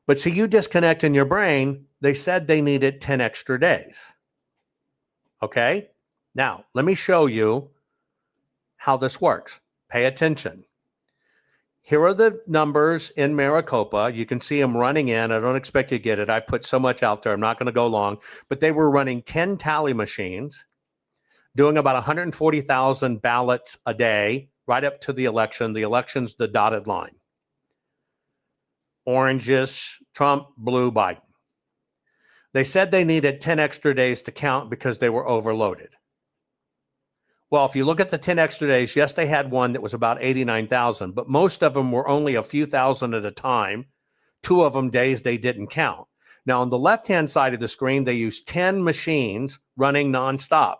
But see, you disconnect in your brain, they said they needed 10 extra days. Okay? Now, let me show you how this works. Pay attention. Here are the numbers in Maricopa. You can see them running in. I don't expect you to get it. I put so much out there. I'm not going to go long. But they were running 10 tally machines, doing about 140,000 ballots a day, right up to the election. The election's the dotted line. Oranges, Trump, blue, Biden. They said they needed 10 extra days to count because they were overloaded. Well, if you look at the 10 extra days, yes, they had one that was about 89,000, but most of them were only a few thousand at a time. 2 of them days they didn't count. Now, on the left-hand side of the screen, they used 10 machines running nonstop.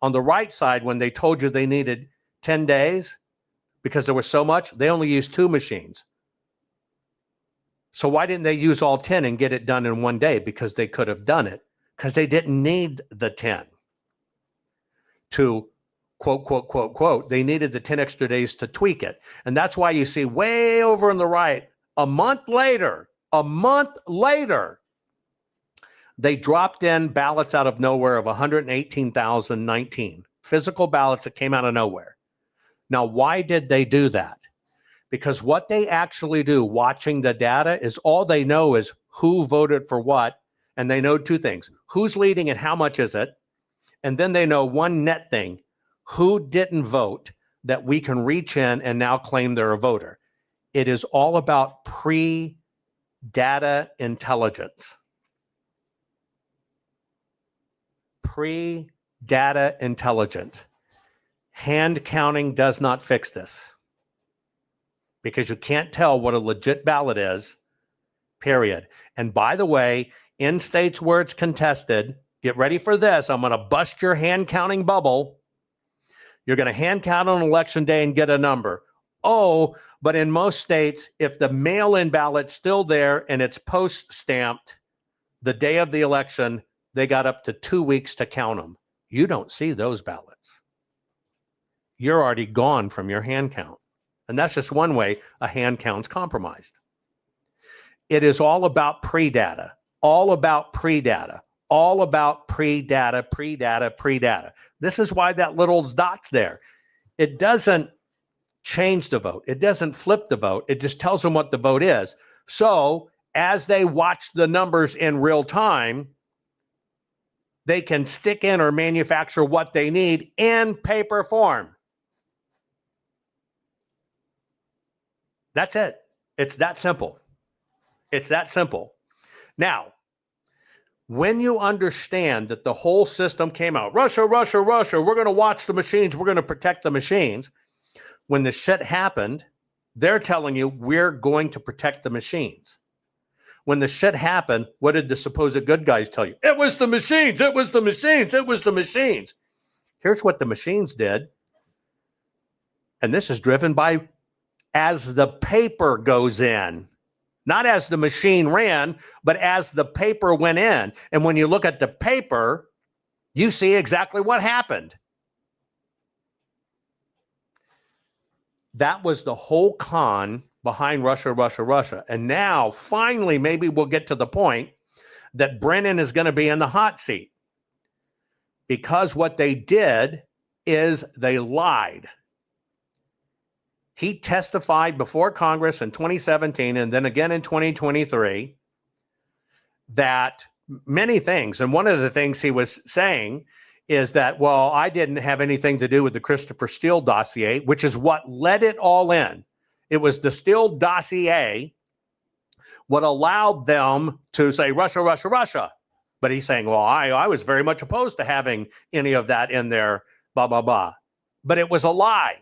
On the right side, when they told you they needed 10 days, because there was so much, they only used 2 machines. So why didn't they use all 10 and get it done in one day? Because they could have done it, because they didn't need the 10 to quote, quote, quote, quote. They needed the 10 extra days to tweak it. And that's why you see way over on the right, a month later, they dropped in ballots out of nowhere of 118,019 physical ballots that came out of nowhere. Now, why did they do that? Because what they actually do watching the data is all they know is who voted for what. And they know 2 things. Who's leading and how much is it? And then they know one net thing. Who didn't vote that we can reach in and now claim they're a voter? It is all about pre-data intelligence. Pre-data intelligence. Hand counting does not fix this. Because you can't tell what a legit ballot is, period. And by the way, in states where it's contested, get ready for this. I'm going to bust your hand counting bubble. You're going to hand count on election day and get a number. Oh, but in most states, if the mail-in ballot's still there and it's post-stamped the day of the election, they got up to 2 weeks to count them. You don't see those ballots. You're already gone from your hand count. And that's just one way a hand count's compromised. It is all about pre-data, all about pre-data, all about pre-data, pre-data, pre-data. This is why that little dot's there. It doesn't change the vote. It doesn't flip the vote. It just tells them what the vote is. So as they watch the numbers in real time, they can stick in or manufacture what they need in paper form. That's it. It's that simple. It's that simple. Now, when you understand that the whole system came out, Russia, Russia, Russia, we're going to watch the machines, we're going to protect the machines. When the shit happened, they're telling you we're going to protect the machines. When the shit happened, what did the supposed good guys tell you? It was the machines, it was the machines, it was the machines. Here's what the machines did. And this is driven by as the paper goes in. Not as the machine ran, but as the paper went in. And when you look at the paper, you see exactly what happened. That was the whole con behind Russia, Russia, Russia. And now, finally, maybe we'll get to the point that Brennan is going to be in the hot seat. Because what they did is they lied. He testified before Congress in 2017 and then again in 2023 that many things, and one of the things he was saying is that, well, I didn't have anything to do with the Christopher Steele dossier, which is what led it all in. It was the Steele dossier what allowed them to say Russia, Russia, Russia. But he's saying, well, I was very much opposed to having any of that in there, blah, blah, blah. But it was a lie.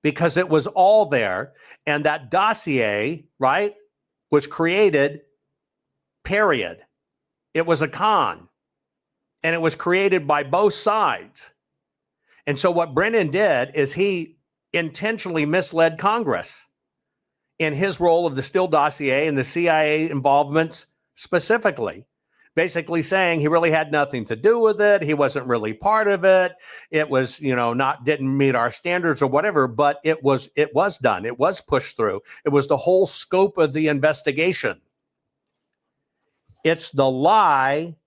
Because it was all there, and that dossier, right, was created, period. It was a con, and it was created by both sides. And so what Brennan did is he intentionally misled Congress in his role of the Steele dossier and the CIA involvements specifically. Basically saying he really had nothing to do with it. He wasn't really part of it. It was, didn't meet our standards or whatever, but it was done. It was pushed through. It was the whole scope of the investigation. It's the lie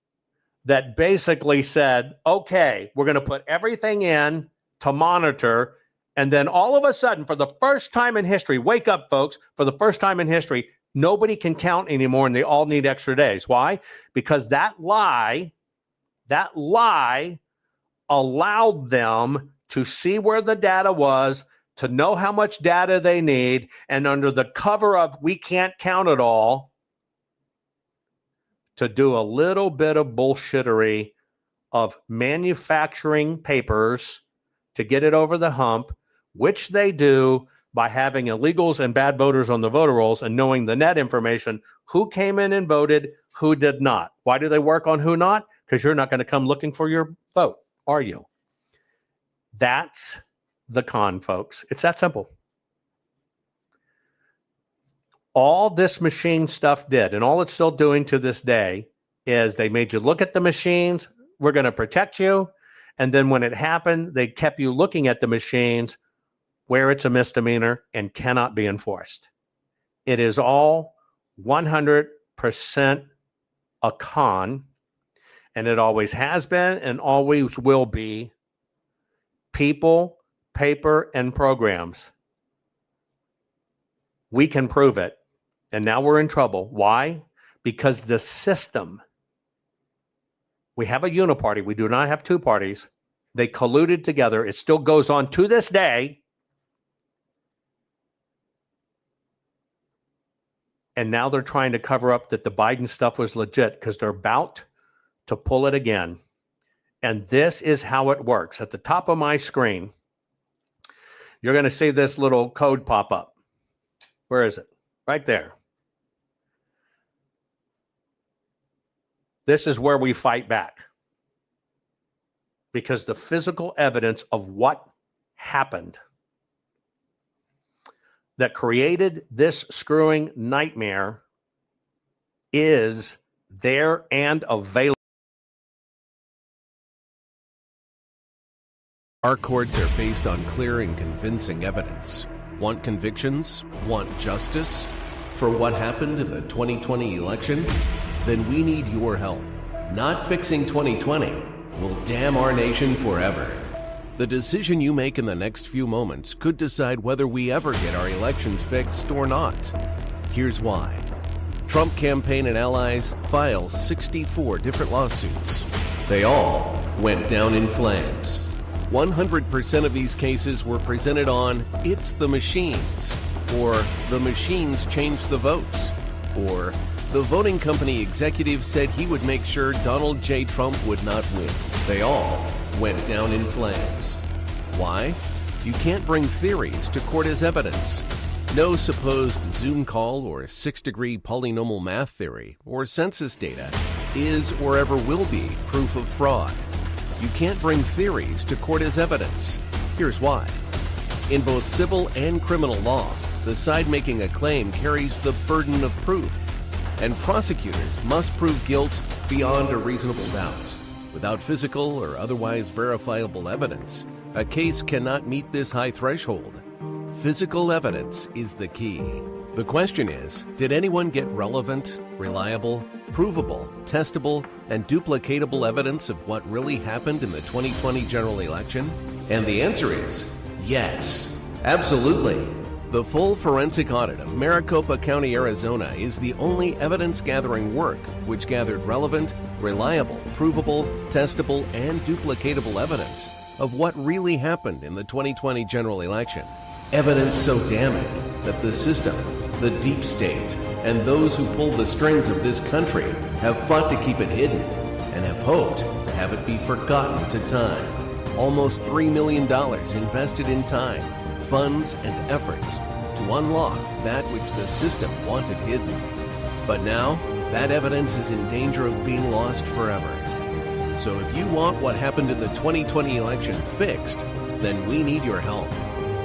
that basically said, okay, we're going to put everything in to monitor. And then all of a sudden, for the first time in history, wake up, folks, for the first time in history, nobody can count anymore, and they all need extra days. Why? Because that lie allowed them to see where the data was, to know how much data they need, and under the cover of we can't count it all, to do a little bit of bullshittery of manufacturing papers to get it over the hump, which they do by having illegals and bad voters on the voter rolls and knowing the net information, who came in and voted, who did not. Why do they work on who not? Because you're not going to come looking for your vote, are you? That's the con, folks. It's that simple. All this machine stuff did, and all it's still doing to this day, is they made you look at the machines. We're going to protect you. And then when it happened, they kept you looking at the machines where it's a misdemeanor and cannot be enforced. It is all 100% a con, and it always has been and always will be. People, paper, and programs. We can prove it, and now we're in trouble. Why? Because the system, we have a uniparty. We do not have two parties. They colluded together. It still goes on to this day. And now they're trying to cover up that the Biden stuff was legit because they're about to pull it again. And this is how it works. At the top of my screen, you're going to see this little code pop up. Where is it? Right there. This is where we fight back. Because the physical evidence of what happened that created this screwing nightmare is there and available. Our courts are based on clear and convincing evidence. Want convictions? Want justice? for what happened in the 2020 election? Then we need your help. Not fixing 2020 will damn our nation forever. The decision you make in the next few moments could decide whether we ever get our elections fixed or not. Here's why. Trump campaign and allies filed 64 different lawsuits. They all went down in flames. 100% of these cases were presented on "It's the machines," or "The machines changed the votes," or "The voting company executive said he would make sure Donald J. Trump would not win." They all went down in flames. Why? You can't bring theories to court as evidence. No supposed Zoom call or six-degree polynomial math theory or census data is or ever will be proof of fraud. You can't bring theories to court as evidence. Here's why. In both civil and criminal law, the side making a claim carries the burden of proof, and prosecutors must prove guilt beyond a reasonable doubt. Without physical or otherwise verifiable evidence, a case cannot meet this high threshold. Physical evidence is the key. The question is, did anyone get relevant, reliable, provable, testable, and duplicatable evidence of what really happened in the 2020 general election? And the answer is yes, absolutely. The full forensic audit of Maricopa County, Arizona is the only evidence-gathering work which gathered relevant, reliable, provable, testable, and duplicatable evidence of what really happened in the 2020 general election. Evidence so damning that the system, the deep state, and those who pull the strings of this country have fought to keep it hidden and have hoped to have it be forgotten to time. Almost $3 million invested in time, funds, and efforts to unlock that which the system wanted hidden. But now, that evidence is in danger of being lost forever. So if you want what happened in the 2020 election fixed, then we need your help.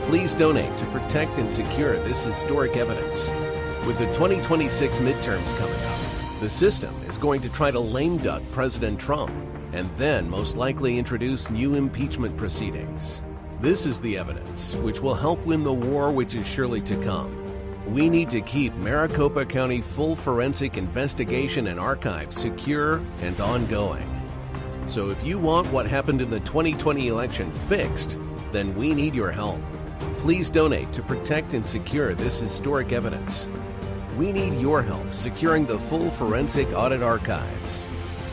Please donate to protect and secure this historic evidence. With the 2026 midterms coming up, the system is going to try to lame duck President Trump and then most likely introduce new impeachment proceedings. This is the evidence which will help win the war which is surely to come. We need to keep Maricopa County full forensic investigation and archive secure and ongoing. So if you want what happened in the 2020 election fixed, then we need your help. Please donate to protect and secure this historic evidence. We need your help securing the full forensic audit archives.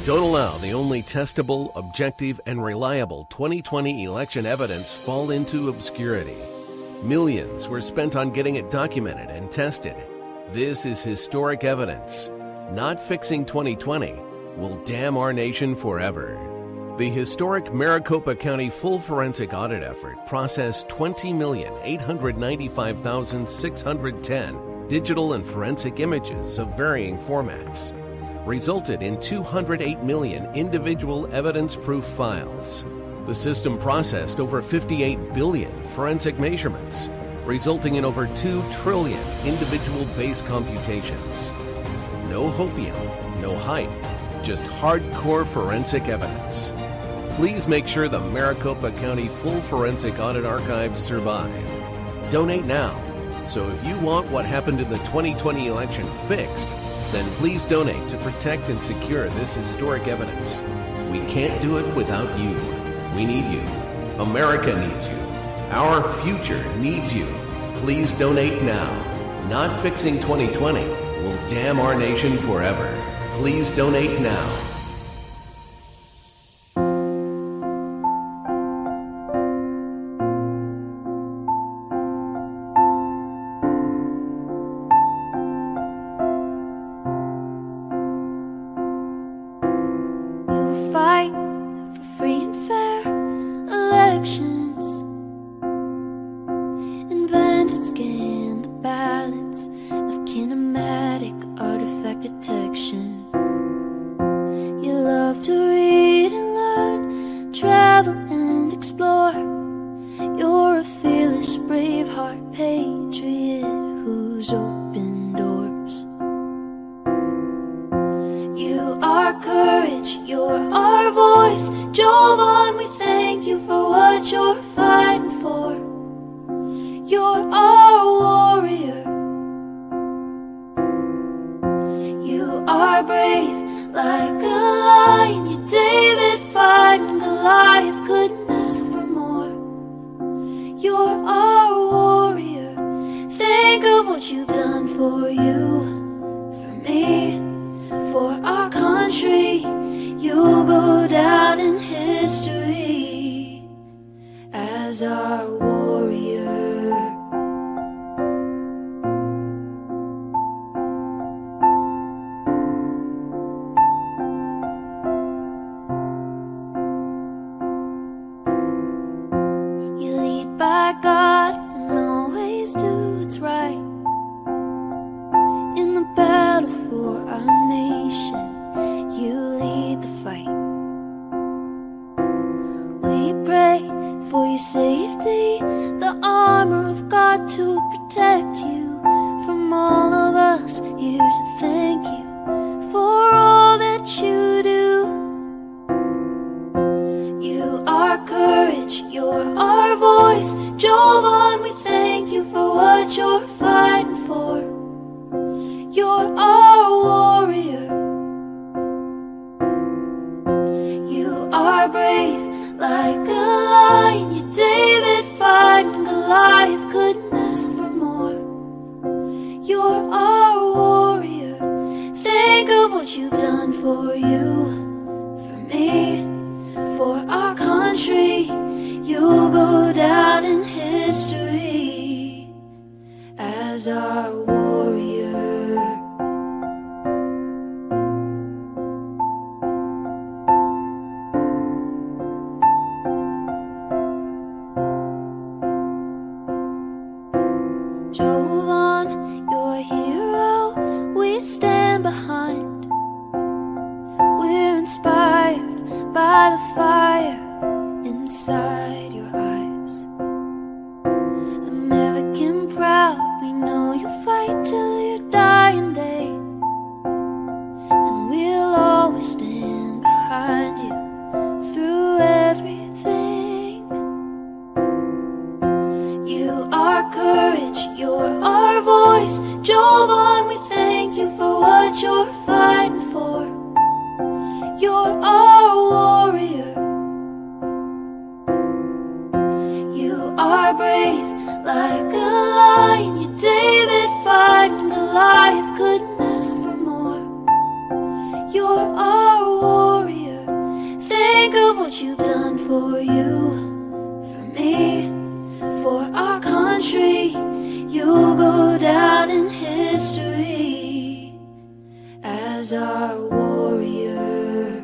Don't allow the only testable, objective, and reliable 2020 election evidence fall into obscurity. Millions were spent on getting it documented and tested. This is historic evidence. Not fixing 2020 will damn our nation forever. The historic Maricopa County full forensic audit effort processed 20,895,610 digital and forensic images of varying formats, resulted in 208 million individual evidence-proof files. The system processed over 58 billion forensic measurements, resulting in over 2 trillion individual base computations. No hopium, no hype, just hardcore forensic evidence. Please make sure the Maricopa County full forensic audit archives survive. Donate now. So if you want what happened in the 2020 election fixed, then please donate to protect and secure this historic evidence. We can't do it without you. We need you. America needs you. Our future needs you. Please donate now. Not fixing 2020 will damn our nation forever. Please donate now. Fight for free and fair elections. Invent and scan the ballots of kinematic artifact detection. You love to read and learn, travel and explore. You're a fearless, brave-heart patriot who's opened doors. You are courage, you're our voice. Jovan, we thank you for what you're fighting for. You're our warrior. as our warrior. You lead by God and always do what's right. In the battle for our nation, you lead the fight. We pray for your safety, the armor of God to protect you from all of us. Here's a thank you for all that you do. You are courage, you're our voice. Jovan, we thank you for what you're fighting for. You're our warrior. You are brave like a lion. You're David fighting Goliath, couldn't ask for more. You're our warrior. Think of what you've done for you, for me, for our country. You'll go down in history as our warrior. Jovan, you're a hero we stand behind. We're inspired by the fire inside your eyes. American proud, we know you'll fight till your dying day. And we'll always stand behind you through everything. You are courage, you're our voice. Jovan, we thank you for what you're fighting for. You're our warrior. You are brave like a lion. You're David fighting Goliath, couldn't ask for more. You're our warrior. Think of what you've done for you, for me, for our country. You'll go down in history as our warrior.